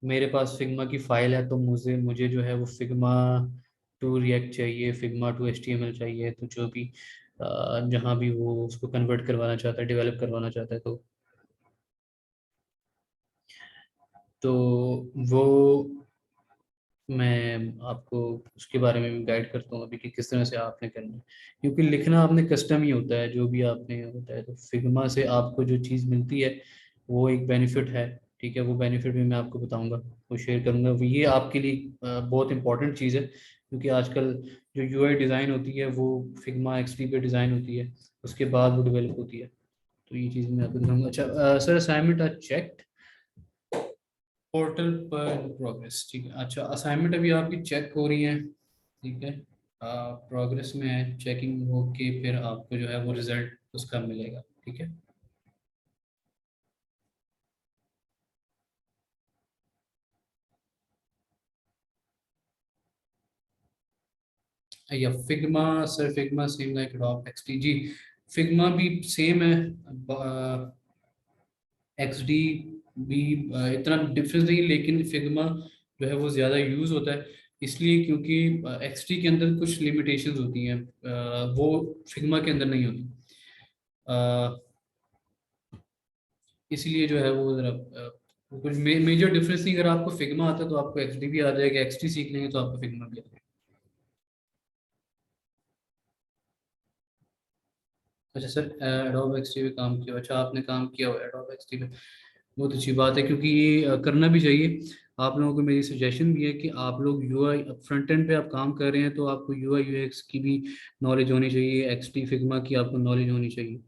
मेरे पास फिग्मा की फाइल है, तो मुझे मुझे जो है वो फिग्मा टू रिएक्ट चाहिए, फिग्मा टू एचटीएमएल चाहिए, तो जो भी जहाँ भी वो उसको कन्वर्ट करवाना चाहता है, डेवलप करवाना चाहता है, तो वो मैं आपको उसके बारे में भी गाइड करता हूँ अभी कि किस तरह से आपने करना है। क्योंकि लिखना आपने कस्टम ही होता है जो भी आपने होता है, तो फिग्मा से आपको जो चीज़ मिलती है वो एक बेनिफिट है। ठीक है, वो बेनिफिट भी मैं आपको बताऊंगा, वो शेयर करूंगा। वो ये आपके लिए बहुत इंपॉर्टेंट चीज़ है, क्योंकि आजकल जो यूआई डिज़ाइन होती है वो फिग्मा एक्सपी पे डिज़ाइन होती है, उसके बाद वो डेवलप होती है। तो ये चीज़ मैं आपको दिखाऊंगा। अच्छा sir, assignment are checked portal पर प्रोग्रेस। ठीक है, अच्छा असाइनमेंट अभी आपकी चेक हो रही है। ठीक है, प्रोग्रेस में है, चेकिंग होके फिर आपको जो है वो रिजल्ट उसका मिलेगा। ठीक है, या Figma sir, Figma same like Adobe XD जी, फिग्मा भी सेम है। एक्सडी भी इतना डिफरेंस नहीं है, लेकिन फिग्मा जो है वो ज़्यादा यूज़ होता है, इसलिए क्योंकि एक्सडी के अंदर कुछ लिमिटेशंस होती हैं, वो फिग्मा के अंदर नहीं होती। अ, इसलिए जो है वो ज़रा कुछ मेजर डिफरेंस नहीं। अगर आपको फिग्मा आता है तो आपको एक्सडी भी आ जाएगा, एक्सडी सीख लेंगे तो आपको फिग्मा भी आ जाएगा। अच्छा सर, एडोब एक्सडी पे काम किया? अच्छा, आपने काम किया हुआ एडोब एक्सडी पे, बहुत अच्छी बात है, क्योंकि ये करना भी चाहिए। आप लोगों को मेरी सजेशन भी है कि आप लोग यूआई फ्रंट एंड पे आप काम कर रहे हैं तो आपको यूआई यूएक्स की भी नॉलेज होनी चाहिए, एक्सडी फिग्मा की आपको नॉलेज होनी चाहिए।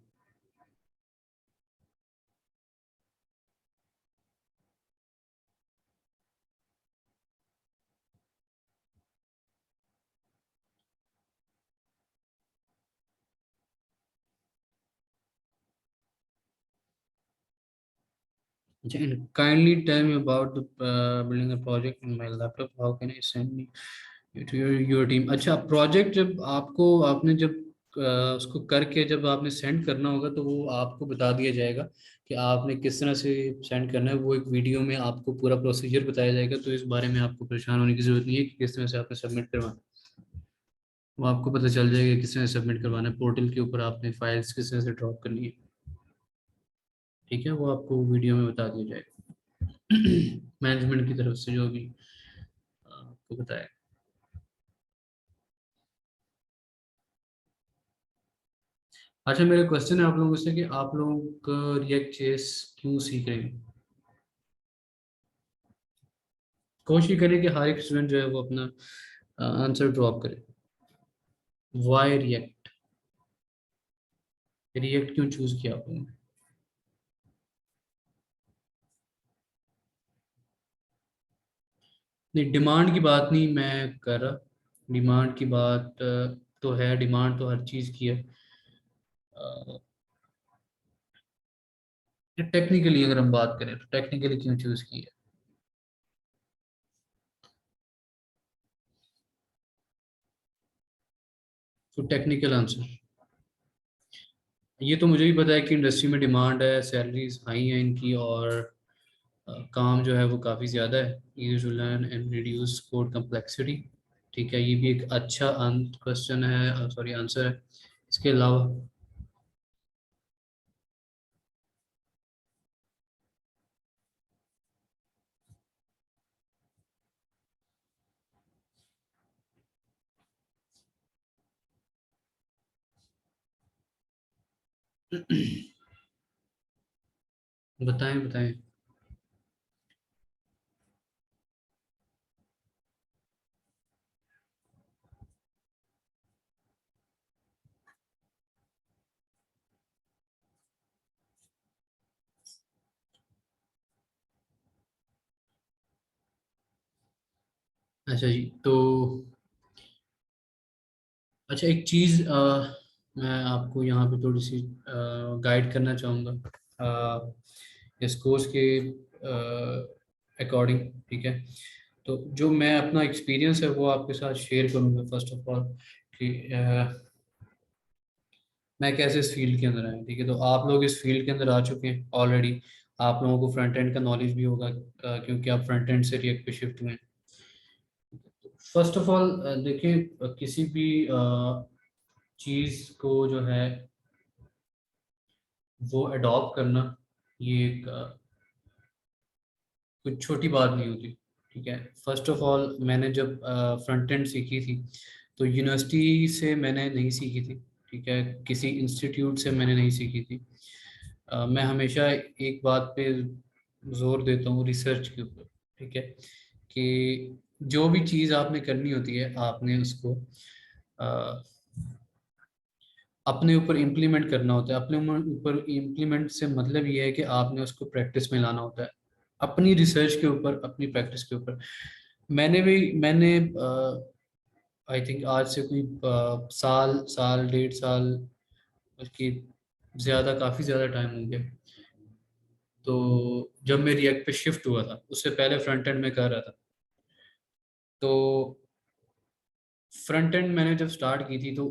Kindly tell me about the building a project in my laptop, how can I send to your team? अच्छा, प्रोजेक्ट जब आपको आपने जब उसको करके जब आपने सेंड करना होगा तो वो आपको बता दिया जाएगा कि आपने किस तरह से सेंड करना है। वो एक वीडियो में आपको पूरा प्रोसीजर बताया जाएगा, तो इस बारे में आपको परेशान होने की जरूरत नहीं है कि किस तरह से आपने सबमिट करवाना है। वो आपको पता चल जाएगा किस तरह से सबमिट करवाना है, पोर्टल के ऊपर आपने फाइल्स किस तरह से ड्रॉप करनी है। ठीक है, वो आपको वीडियो में बता दिया जाएगा मैनेजमेंट की तरफ से जो भी आपको बताया। अच्छा, मेरा क्वेश्चन है आप लोगों से कि आप लोग रिएक्ट जेएस क्यों सीख रहे हैं? कोशिश करें कि हर एक स्टूडेंट जो है वो अपना आंसर ड्रॉप करे। Why React? रिएक्ट क्यों चूज किया आप लोगों ने? नहीं, डिमांड की बात नहीं मैं कर रहा। डिमांड की बात तो है, डिमांड तो हर चीज़ की है। टेक्निकली अगर हम बात करें तो टेक्निकली क्यों चूज की है? तो टेक्निकल आंसर, ये तो मुझे भी पता है कि इंडस्ट्री में डिमांड है, सैलरीज हाई है इनकी, और काम जो है वो काफ़ी ज़्यादा है, easy to learn and reduce code complexity. ठीक है, ये भी एक अच्छा क्वेश्चन है, सॉरी आंसर है। इसके अलावा बताएं बताएं। अच्छा जी, तो अच्छा एक चीज़ मैं आपको यहाँ पे थोड़ी सी गाइड करना चाहूँगा इस कोर्स के अकॉर्डिंग, ठीक है। तो जो मैं अपना एक्सपीरियंस है वो आपके साथ शेयर करूँगा फर्स्ट ऑफ ऑल, कि मैं कैसे इस फील्ड के अंदर आया, ठीक है। तो आप लोग इस फील्ड के अंदर आ चुके हैं ऑलरेडी, आप लोगों को फ्रंट एंड का नॉलेज भी होगा क्योंकि आप फ्रंट एंड से रिएक्ट पे शिफ्ट हुए हैं। फर्स्ट ऑफ ऑल देखिए, किसी भी चीज़ को जो है वो अडॉप्ट करना, ये एक कुछ छोटी बात नहीं होती, ठीक है। फर्स्ट ऑफ ऑल मैंने जब फ्रंट एंड सीखी थी तो यूनिवर्सिटी से मैंने नहीं सीखी थी, ठीक है, किसी इंस्टीट्यूट से मैंने नहीं सीखी थी। मैं हमेशा एक बात पे जोर देता हूँ, रिसर्च के ऊपर, ठीक है, कि जो भी चीज़ आपने करनी होती है आपने उसको अ, अपने ऊपर इम्प्लीमेंट करना होता है। अपने ऊपर इम्प्लीमेंट से मतलब ये है कि आपने उसको प्रैक्टिस में लाना होता है, अपनी रिसर्च के ऊपर, अपनी प्रैक्टिस के ऊपर। मैंने आई थिंक आज से कोई साल साल 1.5 साल, उसकी ज़्यादा, काफ़ी ज़्यादा टाइम हो गया। तो जब मैं रिएक्ट पे शिफ्ट हुआ था, उससे पहले फ्रंट एंड में कर रहा था। तो फ्रंट एंड मैंने जब स्टार्ट की थी तो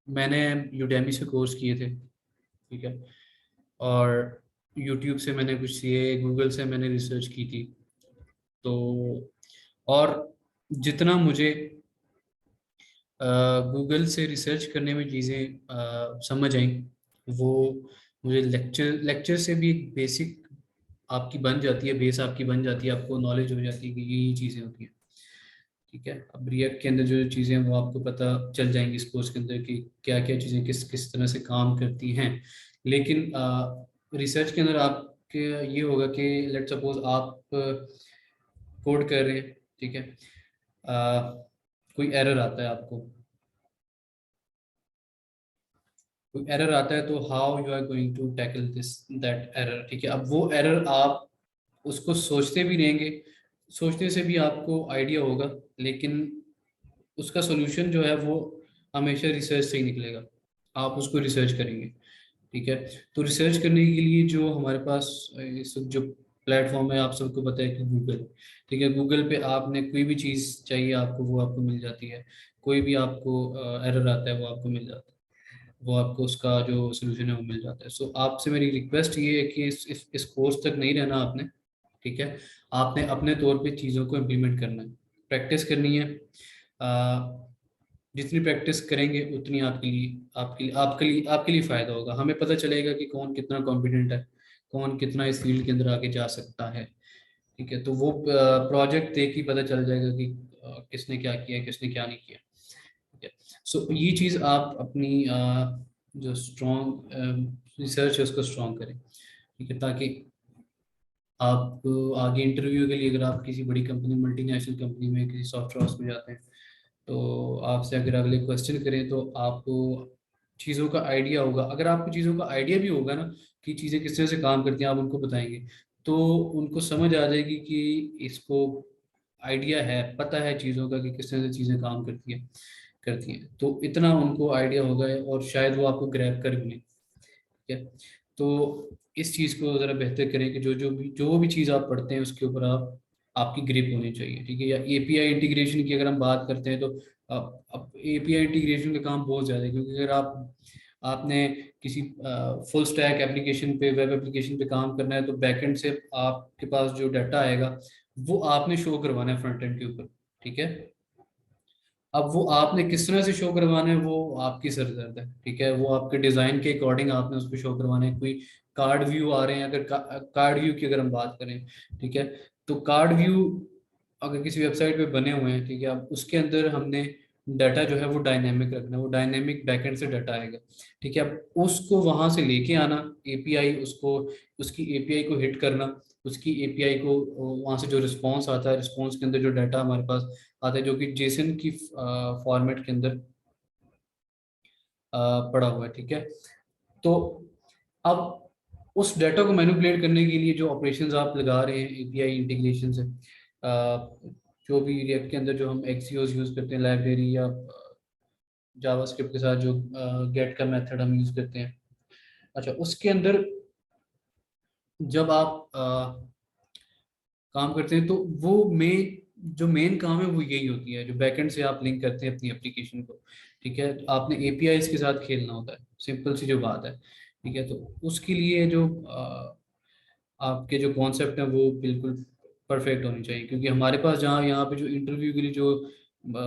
मैंने यूडेमी से कोर्स किए थे, ठीक है, और यूट्यूब से मैंने कुछ सीखे, गूगल से मैंने रिसर्च की थी। तो और जितना मुझे गूगल से रिसर्च करने में चीज़ें समझ आई, वो मुझे लेक्चर लेक्चर से भी एक बेसिक आपकी बन जाती है, बेस आपकी बन जाती है, आपको नॉलेज हो जाती है कि ये चीज़ें होती हैं, ठीक है। अब रिएक्ट के अंदर जो चीज़ें हैं वो आपको पता चल जाएंगी इस कोर्स के अंदर कि क्या क्या चीज़ें किस किस तरह से काम करती हैं। लेकिन रिसर्च के अंदर आपके ये होगा कि लेट सपोज आप कोड कर रहे हैं, ठीक है, कोई एरर आता है आपको, कोई एरर आता है, तो how you are going to tackle this that error, ठीक है। अब वो एरर आप उसको सोचते भी रहेंगे, सोचने से भी आपको आइडिया होगा, लेकिन उसका सोल्यूशन जो है वो हमेशा रिसर्च से ही निकलेगा, आप उसको रिसर्च करेंगे, ठीक है। तो रिसर्च करने के लिए जो हमारे पास इस वक्त जो प्लेटफॉर्म है, आप सबको पता है कि गूगल, ठीक है। गूगल पे आपने कोई भी चीज़ चाहिए आपको, वो आपको मिल जाती है। कोई भी आपको एरर आता है वो आपको मिल जाता है, वो आपको उसका जो सोल्यूशन है वो मिल जाता है। सो आपसे मेरी रिक्वेस्ट ये है कि इस कोर्स तक नहीं रहना आपने, ठीक है। आपने अपने तौर पे चीज़ों को इम्प्लीमेंट करना है, प्रैक्टिस करनी है। जितनी प्रैक्टिस करेंगे उतनी आपके लिए फ़ायदा होगा। हमें पता चलेगा कि कौन कितना कॉम्पिटेंट है, कौन कितना इस फील्ड के अंदर आगे जा सकता है, ठीक है। तो वो प्रोजेक्ट देख ही पता चल जाएगा कि किसने क्या किया, किसने क्या नहीं किया, ठीक है। सो ये चीज़ आप अपनी जो स्ट्रॉन्ग रिसर्च है उसको स्ट्रॉन्ग करें, ठीक है, ताकि आप आगे इंटरव्यू के लिए, अगर आप किसी बड़ी कंपनी, मल्टीनेशनल कंपनी में, किसी सॉफ्टवेयर हाउस में जाते हैं, तो आपसे अगर अगले क्वेश्चन करें तो आपको चीज़ों का आइडिया होगा। अगर आपको चीज़ों का आइडिया भी होगा ना कि चीज़ें किस तरह से काम करती हैं, आप उनको बताएंगे तो उनको समझ आ जाएगी कि इसको आइडिया है, पता है चीज़ों का कि किस तरह से चीज़ें काम करती हैं, तो इतना उनको आइडिया होगा और शायद वो आपको ग्रैब कर भी लें, ठीक है। तो इस चीज़ को ज़रा बेहतर करें कि जो भी चीज़ आप पढ़ते हैं उसके ऊपर आपकी ग्रिप होनी चाहिए, ठीक है। या एपीआई इंटीग्रेशन की अगर हम बात करते हैं तो अब एपीआई इंटीग्रेशन का काम बहुत ज़्यादा है, क्योंकि अगर आपने किसी फुल स्टैक एप्लीकेशन पे, वेब एप्लीकेशन पे काम करना है, तो बैकएंड से आपके पास जो डाटा आएगा वो आपने शो करवाना है फ्रंट एंड के ऊपर, ठीक है। अब वो आपने किस तरह से शो करवाना है वो आपकी सरदर्द है, ठीक है। वो आपके डिजाइन के अकॉर्डिंग आपने उसको शो करवाना है। कोई कार्ड व्यू आ रहे हैं, अगर कार्ड व्यू की अगर हम बात करें, ठीक है, तो कार्ड व्यू अगर किसी वेबसाइट पे बने हुए हैं, ठीक है, अब उसके अंदर हमने डाटा जो है वो डायनेमिक रखना है, वो डायनेमिक बैकएंड से डाटा आएगा, ठीक है। अब उसको वहां से लेके आना, एपीआई उसको, उसकी एपीआई को हिट करना, उसकी एपीआई को वहां से जो रिस्पॉन्स आता है, रिस्पॉन्स के अंदर जो डाटा हमारे पास आता है जो कि जेसन की फॉर्मेट के अंदर पड़ा हुआ है, ठीक है। तो अब उस डाटा को मैनिपुलेट करने के लिए जो ऑपरेशंस आप लगा रहे हैं एपीआई इंटीग्रेशन से, जो भी रिएक्ट के अंदर जो हम एक्सियोस यूज करते हैं लाइब्रेरी या जावास्क्रिप्ट के साथ जो गेट का मेथड हम यूज करते हैं, अच्छा उसके अंदर जब आप काम करते हैं तो वो मेन काम है वो यही होती है, जो बैकएंड से आप लिंक करते हैं अपनी एप्लीकेशन को, ठीक है। आपने एपीआई के साथ खेलना होता है, सिंपल सी जो बात है, ठीक है। तो उसके लिए जो आपके जो कॉन्सेप्ट है वो बिल्कुल परफेक्ट होनी चाहिए, क्योंकि हमारे पास जहाँ यहाँ पे जो इंटरव्यू के लिए जो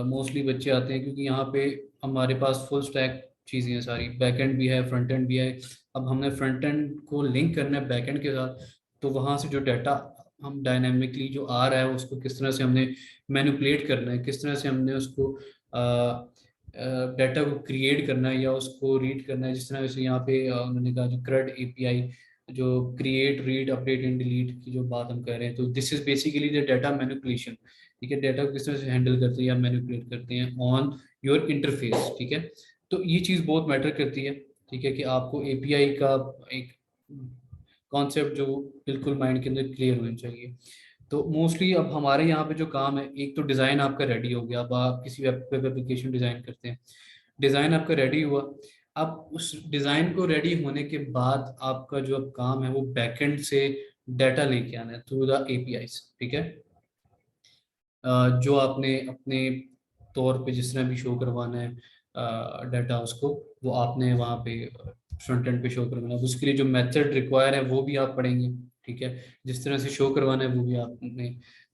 मोस्टली बच्चे आते हैं, क्योंकि यहाँ पे हमारे पास फुल स्टैक चीज़ें हैं सारी, बैक एंड भी है फ्रंट एंड भी है। अब हमने फ्रंट एंड को लिंक करना है बैक एंड के साथ, तो वहाँ से जो डाटा हम डायनामिकली जो आ रहा है उसको किस तरह से हमने मैनिपुलेट करना है, किस तरह से हमने उसको डाटा को क्रिएट करना है या उसको रीड करना है, जिस तरह से यहाँ पे उन्होंने कहा जो CRUD एपीआई, जो create read update and delete की जो बात हम कर रहे हैं, तो this is basically the data manipulation, ठीक है। डाटा को किस तरह से हैंडल करते हैं या मैनिपुलेट करते हैं ऑन योर इंटरफेस, ठीक है। तो ये चीज़ बहुत मैटर करती है, ठीक है, कि आपको एपीआई का एक कॉन्सेप्ट जो बिल्कुल माइंड के अंदर क्लियर होना चाहिए। तो मोस्टली अब हमारे यहाँ पे जो काम है, एक तो डिज़ाइन आपका रेडी हो गया, अब आप किसी वेब एप्लीकेशन डिज़ाइन करते हैं, डिज़ाइन आपका रेडी हुआ, अब उस डिज़ाइन को रेडी होने के बाद आपका जो अब काम है वो बैकएंड से डाटा लेके आना है थ्रू द एपीआईज, ठीक है। जो आपने अपने तौर पे जिस तरह भी शो करवाना है डाटा उसको, वो आपने वहाँ पे फ्रंट एंड पे शो करवाना है, उसके लिए जो मेथड रिक्वायर है वो भी आप पढ़ेंगे, ठीक है। जिस तरह से शो करवाना है वो भी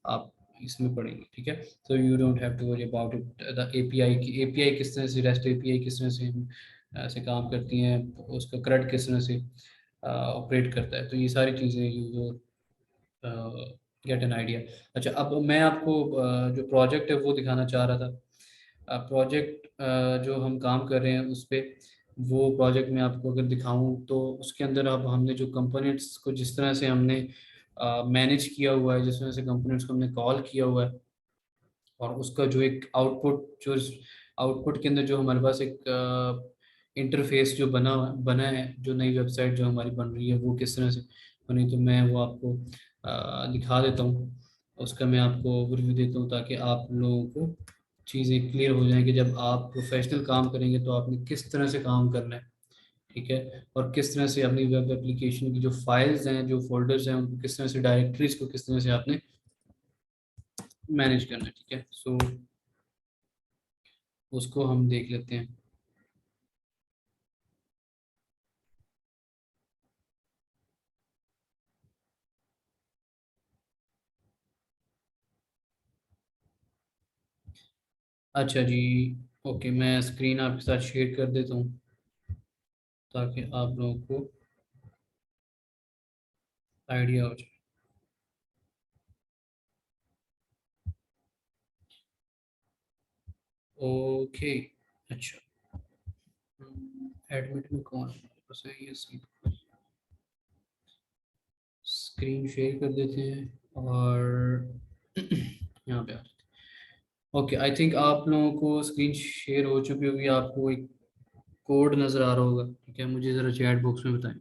आप इसमें पढ़ेंगे, ठीक है। So you don't have to worry about it, the API की एपीआई किस तरह से, रेस्ट एपीआई किस तरह से ऐसे काम करती हैं, उसका CRUD किस तरह से ऑपरेट करता है, तो ये सारी चीज़ें यू गेट एन आइडिया। अच्छा अब मैं आपको जो प्रोजेक्ट है वो दिखाना चाह रहा था, प्रोजेक्ट जो हम काम कर रहे हैं उस पे, वो प्रोजेक्ट में आपको अगर दिखाऊं तो उसके अंदर अब हमने जो कंपोनेंट्स को जिस तरह से हमने मैनेज किया हुआ है, जिस तरह से कंपोनेंट्स को हमने कॉल किया हुआ है, और उसका जो एक आउटपुट के अंदर जो हमारे पास एक इंटरफेस जो बना है, जो नई वेबसाइट जो हमारी बन रही है वो किस तरह से बनी, तो मैं वो आपको दिखा देता हूँ, उसका मैं आपको ओवरव्यू देता हूँ ताकि आप लोगों को चीज़ें क्लियर हो जाएं कि जब आप प्रोफेशनल काम करेंगे तो आपने किस तरह से काम करना है, ठीक है। और किस तरह से अपनी वेब एप्लीकेशन की जो फाइल्स हैं, जो फोल्डर्स हैं, उनको किस तरह से, डायरेक्टरीज को किस तरह से आपने मैनेज करना है, ठीक है। सो उसको हम देख लेते हैं। अच्छा जी, ओके, मैं स्क्रीन आपके साथ शेयर कर देता हूँ ताकि आप लोगों को आइडिया हो जाए। ओके, अच्छा, एडमिट में कौन है हमारे पास है, ये स्क्रीन शेयर कर देते हैं और यहाँ पे आ जाते हैं। ओके, आई थिंक आप लोगों को स्क्रीन शेयर हो चुकी होगी, आपको एक कोड नज़र आ रहा होगा, ठीक है। मुझे ज़रा चैट बॉक्स में बताएं,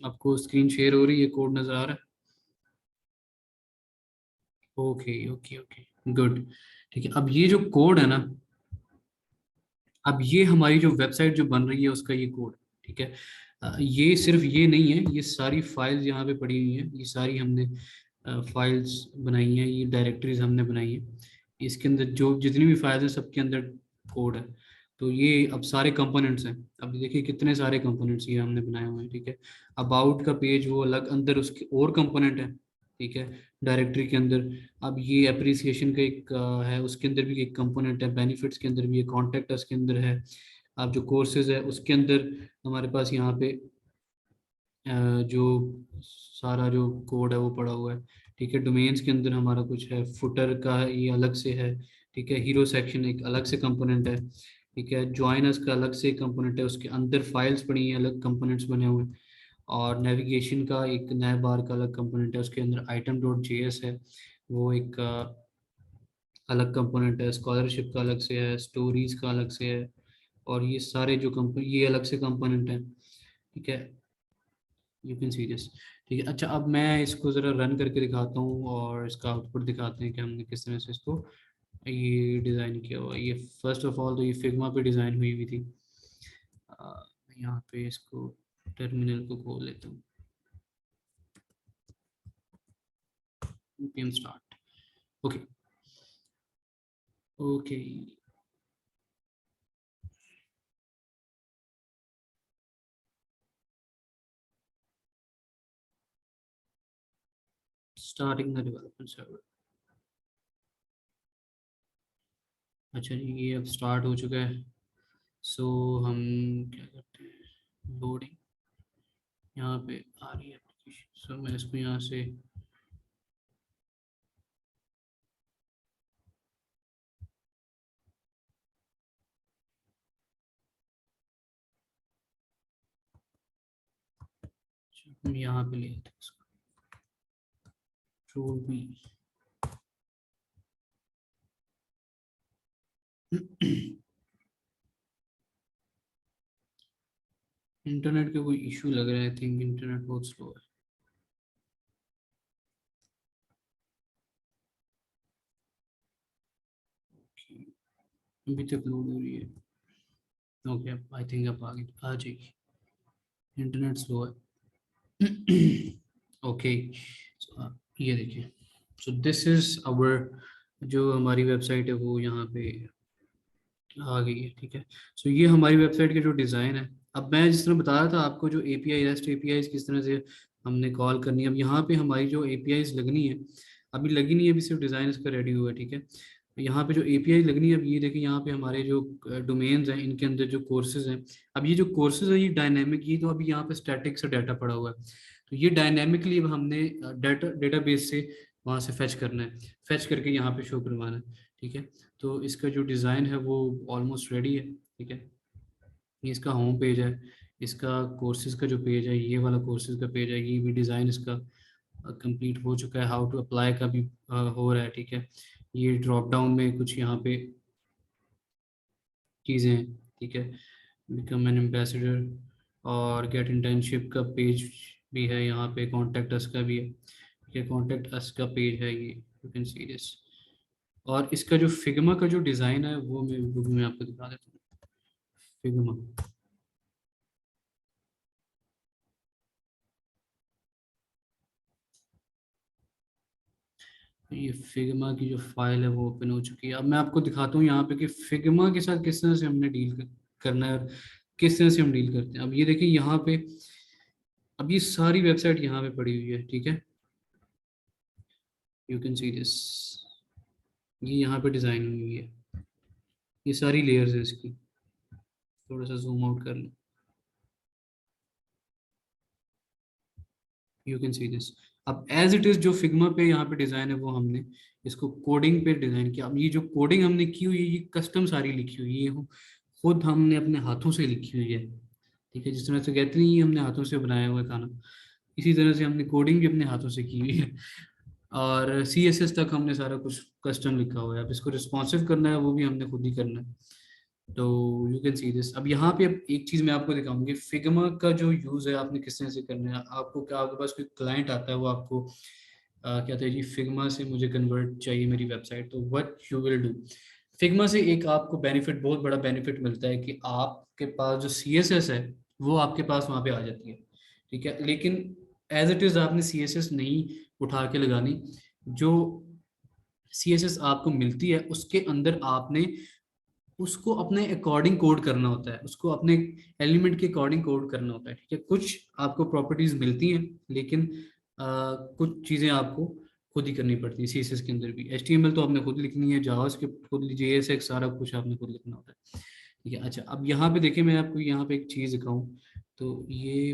आपको स्क्रीन शेयर हो रही है, कोड नज़र आ रहा है? ओके ओके ओके, गुड, ठीक है। अब ये जो कोड है ना, अब ये हमारी जो वेबसाइट जो बन रही है उसका ये कोड, ठीक है। ये सिर्फ ये नहीं है, ये सारी फाइल्स यहाँ पे पड़ी हुई हैं, ये सारी हमने फाइल्स बनाई हैं, ये डायरेक्टरीज हमने बनाई हैं, इसके अंदर जो जितनी भी फाइल्स हैं सबके अंदर कोड है। तो ये अब सारे कंपोनेंट्स हैं, अब देखिए कितने सारे कंपोनेंट्स ये हमने बनाए हुए हैं, ठीक है। अबाउट का पेज वो अलग, अंदर उसके और कंपोनेंट है, ठीक है, डायरेक्टरी के अंदर। अब ये अप्रिसिएशन का एक है, उसके अंदर भी एक कंपोनेंट है, बेनिफिट्स के अंदर भी है, कॉन्टैक्ट के अंदर है। अब जो कोर्सेज है उसके अंदर हमारे पास यहाँ पे जो सारा जो कोड है वो पड़ा हुआ है, ठीक है। डोमेन्स के अंदर हमारा कुछ है, फुटर का ये अलग से है, ठीक है। हीरो सेक्शन एक अलग से कंपोनेंट है, ठीक है। ज्वाइनर्स का अलग से कंपोनेंट है, उसके अंदर फाइल्स पड़ी हैं, अलग कंपोनेंट्स बने हुए हैं। और नेविगेशन का एक नया बार का अलग कंपोनेंट है, उसके अंदर आइटम डॉट जेएस है, वो एक अलग कंपोनेंट है। स्कॉलरशिप का अलग से है, स्टोरीज का अलग से है, और ये सारे जो ये अलग से कंपोनेंट हैं, ठीक है। यू कैन सी दिस, ठीक है। अच्छा, अब मैं इसको ज़रा रन करके दिखाता हूँ और इसका आउटपुट दिखाते हैं कि हमने किस तरह से इसको ये डिज़ाइन किया हुआ है। ये फर्स्ट ऑफ ऑल तो ये फिग्मा पे डिज़ाइन हुई हुई थी। यहाँ पे इसको टर्मिनल को खोल लेता हूँ, npm start, okay okay. Starting the development server. अच्छा जी, ये अब स्टार्ट हो चुका है। सो हम क्या करते हैं, लोडिंग यहाँ पे आ रही है एप्लीकेशन। सो मैं इसको यहाँ से हम यहाँ पे ले आते हैं इसको, कंट्रोल बी। इंटरनेट का कोई इशू लग रहा है, आई थिंक इंटरनेट बहुत स्लो है। Okay, अभी तक लोड हो रही है। ओके, आई थिंक अब आगे आ जाएगी। इंटरनेट स्लो है। ओके, ये देखिए। सो दिस इज आवर, जो हमारी वेबसाइट है वो यहाँ पे आ गई है, ठीक है। सो ये हमारी वेबसाइट के जो डिज़ाइन है। अब मैं जिस तरह बता रहा था आपको, जो एपीआई, रेस्ट एपीआई किस तरह से हमने कॉल करनी है, अब यहाँ पे हमारी जो एपीआई लगनी है, अभी लगी नहीं है, अभी सिर्फ डिज़ाइन इसका रेडी हुआ है, ठीक है। यहाँ पे जो एपीआई लगनी है, अब ये देखिए यहाँ पे हमारे जो डोमेन्स हैं, इनके अंदर जो कोर्सेज हैं, अब ये जो कोर्सेज हैं ये डायनेमिक, ये तो अभी यहाँ पे स्टैटिक से डाटा पड़ा हुआ है, तो ये डायनेमिकली अब हमने डेटाबेस से वहाँ से फेच करना है, फेच करके यहाँ पे शो करवाना है, ठीक है। तो इसका जो डिज़ाइन है वो ऑलमोस्ट रेडी है, ठीक है। ये इसका होम पेज है, इसका कोर्सेज का जो पेज है, ये वाला कोर्सेज का पेज है, ये भी डिज़ाइन इसका कंप्लीट हो चुका है। हाउ टू अप्लाई का भी हो रहा है, ठीक है। ये ड्रॉप डाउन में कुछ यहाँ पे चीज़ें हैं, ठीक है। बिकम एन एम्बेसडर और गेट इंटर्नशिप का पेज भी है, यहाँ पे कॉन्टेक्ट अस का भी है, ठीक है। कॉन्टेक्ट अस का पेज है ये, यू कैन सी दिस। और इसका जो फिग्मा का जो डिज़ाइन है वो मैं आपको दिखा देता हूँ। फिग्मा, ये फिग्मा की जो फाइल है वो ओपन हो चुकी है। अब मैं आपको दिखाता हूँ यहाँ पे कि फिग्मा के साथ किस तरह से हमने करना है और किस तरह से हम डील करते हैं। अब ये देखिए यहाँ पे, अब ये सारी वेबसाइट यहाँ पे पड़ी हुई है, ठीक है। यू कैन सी दिस, ये यहाँ पे डिज़ाइन हुई है, ये सारी लेयर्स है इसकी। थोड़ा सा जूम आउट कर लो, यू कैन सी दिस। अब एज इट इज जो फिग्मा पे यहाँ पे डिज़ाइन है वो हमने इसको कोडिंग पे डिज़ाइन किया। अब ये जो कोडिंग हमने की हुई है ये कस्टम सारी लिखी हुई है, ये खुद हमने अपने हाथों से लिखी हुई है, ठीक है। जिस तरह से कहते हैं ये हमने हाथों से बनाया हुआ है खाना, इसी तरह से हमने कोडिंग भी अपने हाथों से की हुई है। और सी एस एस तक हमने सारा कुछ कस्टम लिखा हुआ है। अब इसको रिस्पॉन्सिव करना है वो भी हमने खुद ही करना है। तो यू कैन सी दिस। अब यहाँ पे अब एक चीज़ मैं आपको दिखाऊंगी, फिग्मा का जो यूज़ है आपने किस तरह से करना है। आपको क्या, आपके पास कोई क्लाइंट आता है वो आपको कहता है जी फिग्मा से मुझे कन्वर्ट चाहिए मेरी वेबसाइट, तो what you will do, Figma से एक आपको बेनिफिट, बहुत बड़ा बेनिफिट मिलता है कि आपके पास जो सी एस एस है वो आपके पास वहाँ पे आ जाती है, ठीक है। लेकिन एज इट इज़ आपने सी एस एस नहीं उठा के लगानी। जो सी एस एस आपको मिलती है उसके अंदर आपने उसको अपने अकॉर्डिंग कोड करना होता है, उसको अपने एलिमेंट के अकॉर्डिंग कोड करना होता है, ठीक है। कुछ आपको प्रॉपर्टीज मिलती हैं, लेकिन कुछ चीज़ें आपको खुद ही करनी पड़ती है। सीएसएस के अंदर भी एचटीएमएल तो आपने खुद लिखनी है, जावास्क्रिप्ट खुद, जेएसएक्स सारा कुछ आपने खुद लिखना होता है, ठीक है। अच्छा, अब यहाँ पे देखिए, मैं आपको यहाँ पे एक चीज़ दिखाऊं, तो ये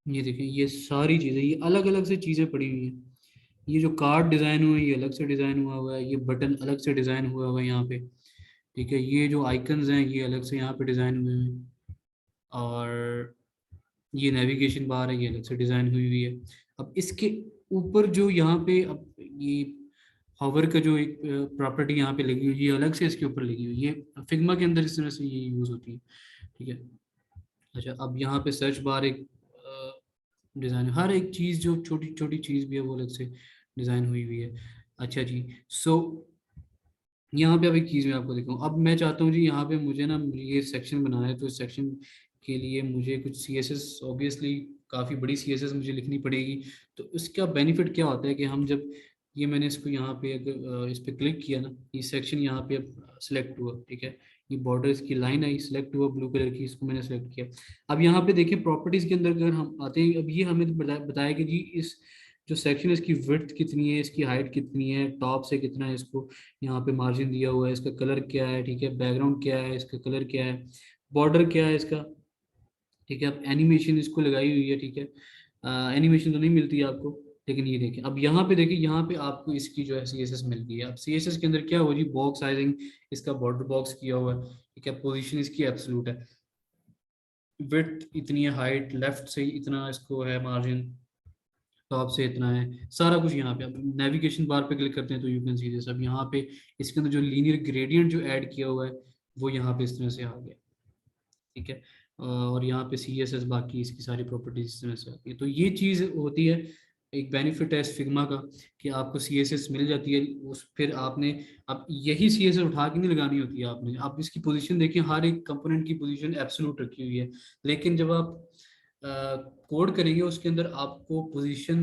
ये देखिए, ये सारी चीज़ें, ये अलग अलग से चीज़ें पड़ी हुई हैं। ये जो कार्ड डिज़ाइन हुए ये अलग से डिज़ाइन हुआ हुआ है, ये बटन अलग से डिज़ाइन हुआ हुआ है यहाँ पे। ठीक है, ये जो आइकन्स हैं ये अलग से यहाँ पे डिज़ाइन हुए हैं, और ये नेविगेशन बार है ये अलग से डिज़ाइन हुई हुई है। अब इसके ऊपर जो यहाँ पे अब ये हॉवर का जो एक प्रॉपर्टी यहाँ पे लगी हुई है, ये अलग से इसके ऊपर लगी हुई है, ये फिग्मा के अंदर इस तरह से ये यूज़ होती है। ठीक है। अच्छा, अब यहाँ पे सर्च बार एक डिज़ाइन, हर एक चीज़ जो छोटी छोटी चीज़ भी है वो अलग से डिज़ाइन हुई हुई है। अच्छा जी, सो यहाँ पे अब एक चीज़ मैं आपको दिखाऊँ। अब मैं चाहता हूँ जी, यहाँ पे मुझे ना ये सेक्शन बनाना है, तो इस सेक्शन के लिए मुझे कुछ सी एस एस, ऑब्वियसली काफ़ी बड़ी सी एस एस मुझे लिखनी पड़ेगी। तो इसका बेनिफिट क्या होता है कि हम जब ये मैंने इसको यहाँ पे अगर इस पर क्लिक किया ना, ये सेक्शन यहाँ पे अब सिलेक्ट हुआ। ठीक है, ये बॉर्डर इसकी लाइन आई, सिलेक्ट हुआ ब्लू कलर की, इसको मैंने सेलेक्ट किया। अब यहाँ पे देखिए प्रॉपर्टीज़ के अंदर अगर हम आते हैं, अब ये हमें बताया कि जी इस जो सेक्शन है इसकी विड्थ कितनी है, इसकी हाइट कितनी है, टॉप से कितना है, इसको यहाँ पे मार्जिन दिया हुआ है, इसका कलर क्या है। ठीक है, बैकग्राउंड क्या है, इसका कलर क्या है, बॉर्डर क्या है इसका। ठीक है, अब एनिमेशन इसको लगाई हुई है। ठीक है, एनिमेशन तो नहीं मिलती है आपको, लेकिन ये देखिए, अब यहाँ पे देखिए, यहाँ पे आपको इसकी जो है सी एस एस मिल गई है। अब सी एस एस के अंदर क्या हुआ जी, बॉक्स साइजिंग इसका बॉर्डर बॉक्स किया हुआ है। ठीक है, पोजीशन इसकी एब्सोल्यूट है, विड्थ इतनी है, हाइट लेफ्ट से इतना इसको है मार्जिन, टॉप से इतना है, सारा कुछ यहाँ पे। अब नेविगेशन बार पे क्लिक करते हैं तो यू कैन सी दिस। अब यहाँ पे इसके अंदर जो लीनियर ग्रेडियंट जो ऐड किया हुआ है वो यहाँ पे इस तरह से आ गया। ठीक है, और यहाँ पे सी एस एस बाकी इसकी सारी प्रॉपर्टीज इस तरह से आती है। तो ये चीज़ होती है, एक बेनिफिट है इस फिग्मा का, कि आपको सी एस एस मिल जाती है। उस फिर आपने अब यही सी एस एस उठा के नहीं लगानी होती है आपने। आप इसकी पोजीशन देखिए, हर एक कंपोनेंट की पोजीशन एब्सोल्यूट रखी हुई है, लेकिन जब आप कोड करेंगे उसके अंदर आपको पोजीशन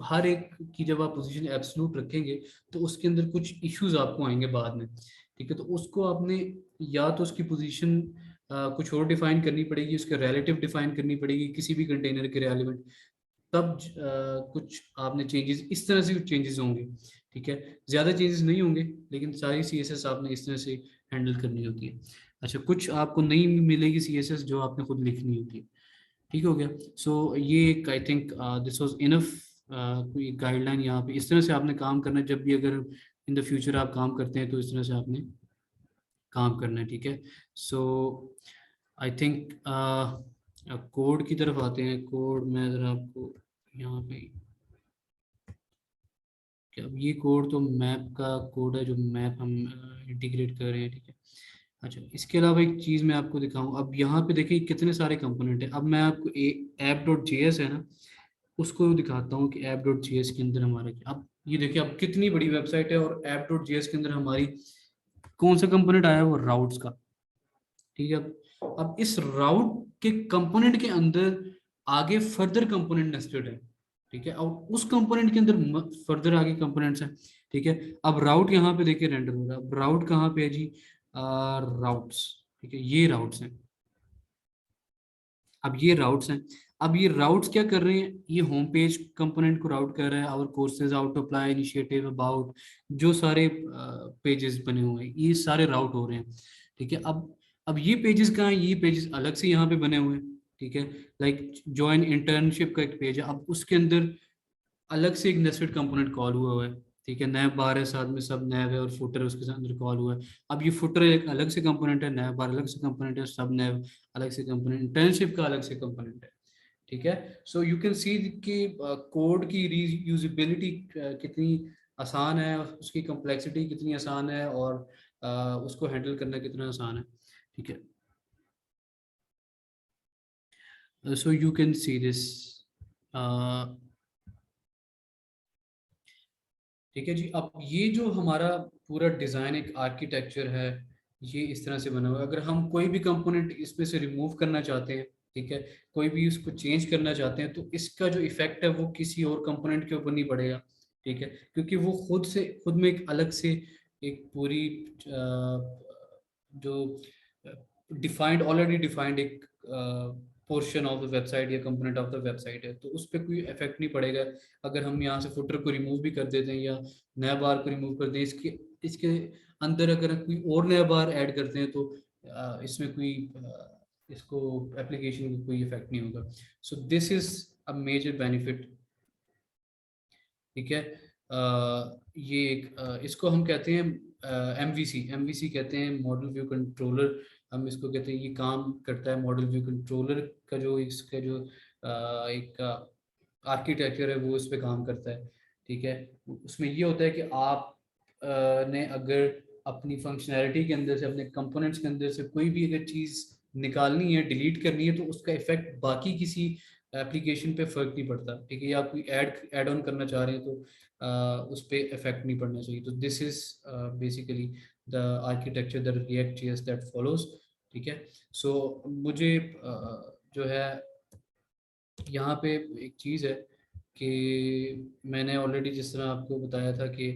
हर एक की, जब आप पोजीशन एब्सोल्यूट रखेंगे तो उसके अंदर कुछ इश्यूज आपको आएंगे बाद में। ठीक है, तो उसको आपने या तो उसकी पोजीशन कुछ और डिफाइन करनी पड़ेगी, उसके रिलेटिव डिफाइन करनी पड़ेगी किसी भी कंटेनर के रेलिवेंट, तब कुछ आपने चेंजेस, इस तरह से चेंजेस होंगे। ठीक है, ज़्यादा चेंजेस नहीं होंगे, लेकिन सारी सी एस एस आपने इस तरह से हैंडल करनी होती है। अच्छा, कुछ आपको नहीं मिलेगी सी एस एस जो आपने खुद लिखनी होती है। ठीक हो गया। सो ये एक I think this was enough, कोई गाइडलाइन यहाँ पे, इस तरह से आपने काम करना है जब भी अगर इन द फ्यूचर आप काम करते हैं, तो इस तरह से आपने काम करना है। ठीक है, सो आई थिंक कोड की तरफ आते हैं। कोड में अगर आपको यहाँ पे, कि अब ये कोड तो मैप का कोड है, जो मैप हम इंटीग्रेट कर रहे हैं। ठीक है, अच्छा, इसके अलावा एक चीज़ मैं आपको दिखाऊं। अब यहाँ पे देखिए कितने सारे कंपोनेंट हैं। अब मैं आपको ऐप डॉट जे एस है ना, उसको दिखाता हूँ कि ऐप डॉट जे एस के अंदर हमारे, अब ये देखिए अब कितनी बड़ी वेबसाइट है, और ऐप डॉट जे एस के अंदर हमारी कौन सा कंपोनेंट आया है, वो राउट्स का। ठीक है, अब इस राउट के कंपोनेंट के अंदर आगे फर्दर कंपोनेंट नेस्टेड है। ठीक है, और उस कंपोनेंट के अंदर फर्दर आगे कंपोनेंट्स हैं। ठीक है, अब राउट यहाँ पे देखिए रेंडर हो रहा है। अब राउट कहाँ पे है जी, राउट्स। ठीक है, ये राउट्स हैं। अब ये राउट्स हैं। अब ये राउट्स क्या कर रहे हैं, ये होम पेज कंपोनेंट को राउट कर रहा है, और courses, out apply, initiative, about, जो सारे पेजेस बने हुए हैं ये सारे राउट हो रहे हैं। ठीक है, अब ये पेजेस कहाँ हैं, ये पेजेस अलग से यहाँ पे बने हुए हैं। ठीक है, लाइक ज्वाइन इंटर्नशिप का एक पेज है, अब उसके अंदर अलग से एक नेस्टेड कंपोनेंट कॉल हुआ है। ठीक है, नैब बार है, साथ में सब नैब है, और फुटर उसके साथ अंदर कॉल हुआ है। अब ये फुटर एक अलग से कंपोनेंट है, नैब बार अलग से कंपोनेंट है, सब नैब अलग से कंपोनेंट, इंटर्नशिप का अलग से कंपोनेंट है। ठीक है, सो यू कैन सी कि कोड की रीयूजेबिलिटी कितनी आसान है, उसकी कम्प्लेक्सिटी कितनी आसान है, और उसको हैंडल करना कितना आसान है। ठीक है, so you can see this. ठीक है जी, अब ये जो हमारा पूरा डिज़ाइन एक आर्किटेक्चर है, ये इस तरह से बना हुआ है। अगर हम कोई भी कंपोनेंट इसमें से रिमूव करना चाहते हैं, ठीक है, कोई भी उसको चेंज करना चाहते हैं, तो इसका जो इफेक्ट है वो किसी और कंपोनेंट के ऊपर नहीं पड़ेगा। ठीक है, क्योंकि वो खुद में एक अलग से एक पूरी जो डिफाइंड, ऑलरेडी डिफाइंड एक पोर्शन ऑफ द वेबसाइट या कंपोनेंट ऑफ द वेबसाइट है, तो उस पर कोई इफेक्ट नहीं पड़ेगा। अगर हम यहाँ से फुटर को रिमूव भी कर देते हैं, या नया बार को रिमूव कर दें, इसके इसके अंदर अगर कोई और नया बार ऐड करते हैं, तो इसमें कोई इसको एप्लीकेशन को कोई इफेक्ट नहीं होगा। So this is a major benefit, ठीक है। ये एक इसको हम कहते हैं एमवीसी कहते हैं, मॉडल व्यू कंट्रोलर। हम इसको कहते हैं, ये काम करता है मॉडल व्यू कंट्रोलर का जो इसका जो एक आर्किटेक्चर है वो इस पे काम करता है, ठीक है। उसमें ये होता है कि आप ने अगर अपनी फंक्शनैलिटी के अंदर से, अपने कंपोनेंट्स के अंदर से कोई भी अगर चीज़ निकालनी है, डिलीट करनी है, तो उसका इफेक्ट बाकी किसी एप्लीकेशन पे फर्क नहीं पड़ता, ठीक है। या आप कोई ऐड ऑन करना चाह रहे हैं तो उस पर इफेक्ट नहीं पड़ना चाहिए। तो this is basically the architecture the react JS that follows, ठीक है। सो मुझे जो है यहाँ पे एक चीज़ है कि मैंने ऑलरेडी जिस तरह आपको बताया था कि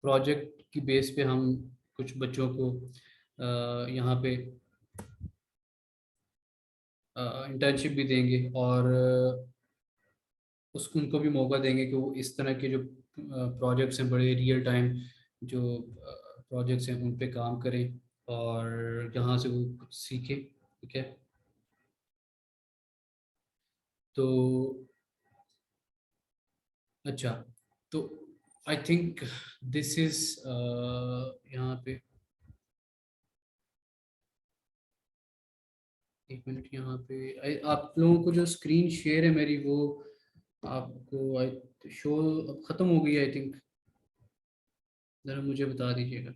प्रोजेक्ट की बेस पे हम कुछ बच्चों को यहाँ पे इंटर्नशिप भी देंगे, और उसको उनको भी मौका देंगे कि वो इस तरह के जो प्रोजेक्ट्स हैं, बड़े रियल टाइम जो प्रोजेक्ट्स हैं, उन पे काम करें और जहाँ से वो कुछ सीखें, ठीक है। तो अच्छा, तो आई थिंक दिस इज यहाँ पे एक मिनट, यहाँ पे आप लोगों को जो स्क्रीन शेयर है मेरी, वो आपको आई शो अब ख़त्म हो गई, आई थिंक। ज़रा मुझे बता दीजिएगा।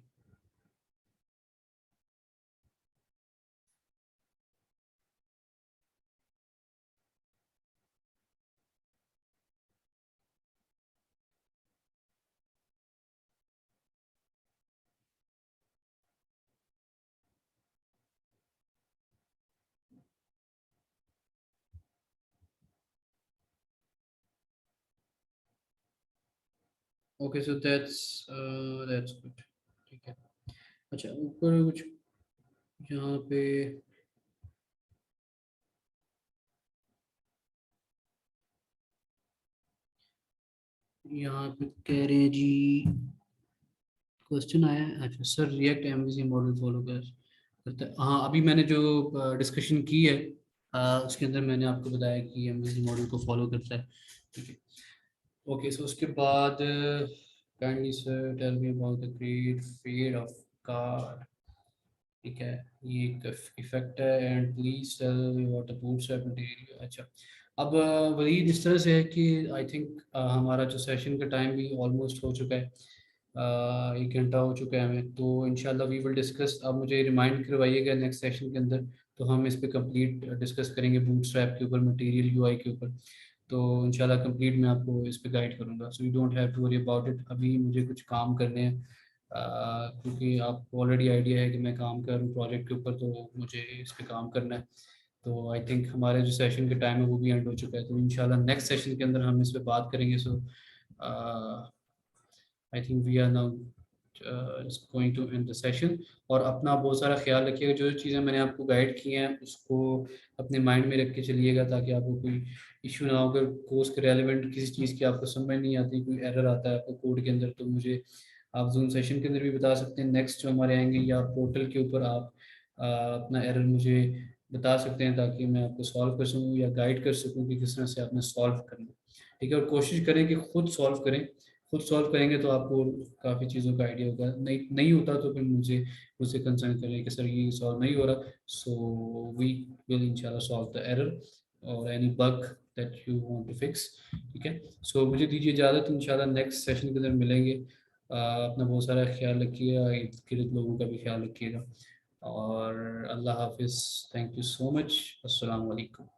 ओके, सो दैट्स गुड, ठीक है। अच्छा, ऊपर कुछ यहाँ पे यहाँ पे कह रहे हैं जी, क्वेश्चन आया है। अच्छा sir, react MVC model follow कर करता है। हाँ, अभी मैंने जो डिस्कशन की है उसके अंदर मैंने आपको बताया कि एमवीसी मॉडल को फॉलो करता है, ठीक है। ओके, सो उसके बाद kindly sir tell me about the great fade of card, ठीक है। ये एक इफेक्ट है, and please tell me what the Bootstrap material. अच्छा, अब वलीद इस तरह से है कि आई थिंक हमारा जो सेशन का टाइम भी ऑलमोस्ट हो चुका है, 1 घंटा हो चुका है हमें। तो इंशाल्लाह वी विल डिस्कस, अब मुझे रिमाइंड करवाइएगा नेक्स्ट सेशन के अंदर, तो हम इस पे कंप्लीट डिस्कस करेंगे बूटस्ट्रैप के ऊपर, मटेरियल यूआई के ऊपर। तो इंशाल्लाह कंप्लीट मैं आपको इस पे गाइड करूँगा, so you don't have to worry about it. अभी मुझे कुछ काम करने हैं, क्योंकि आपको ऑलरेडी आइडिया है कि मैं काम कर रहा हूँ प्रोजेक्ट के ऊपर, तो मुझे इस पे काम करना है। तो आई थिंक हमारे जो सेशन के टाइम है वो भी एंड हो चुका है, तो इंशाल्लाह नेक्स्ट सेशन के अंदर हम इस पे बात करेंगे। So I think we are now going to end the session. और अपना बहुत सारा ख्याल रखिएगा, जो जो चीज़ें मैंने आपको गाइड की हैं उसको अपने माइंड में रख के चलिएगा, ताकि आपको कोई इशू ना हो। अगर कोर्स के रेलिवेंट किसी चीज़ की आपको समझ नहीं आती, कोई एरर आता है आपको कोड के अंदर, तो मुझे आप जूम सेशन के अंदर भी बता सकते हैं नेक्स्ट जो हमारे आएंगे, या पोर्टल के ऊपर आप अपना एरर मुझे बता सकते हैं, ताकि मैं आपको सॉल्व कर सकूँ या गाइड कर सकूँ कि किस तरह से आपने सॉल्व करना, ठीक है। और कोशिश करें कि खुद सॉल्व करें, खुद सॉल्व करेंगे तो आपको काफ़ी चीज़ों का आइडिया होगा। नहीं नहीं होता तो फिर मुझसे कंसर्न करें कि सर ये सॉल्व नहीं हो रहा। सो वी विल इंशाल्लाह सॉल्व द एरर और any bug that you want to fix, ठीक है। सो मुझे दीजिए इजाज़त, इंशाल्लाह नेक्स्ट सेशन के अंदर मिलेंगे। अपना बहुत सारा ख्याल रखिएगा, इर्द गिर्द लोगों का भी ख्याल रखिएगा, और अल्लाह हाफिज़। Thank you so much. अस्सलाम वालेकुम।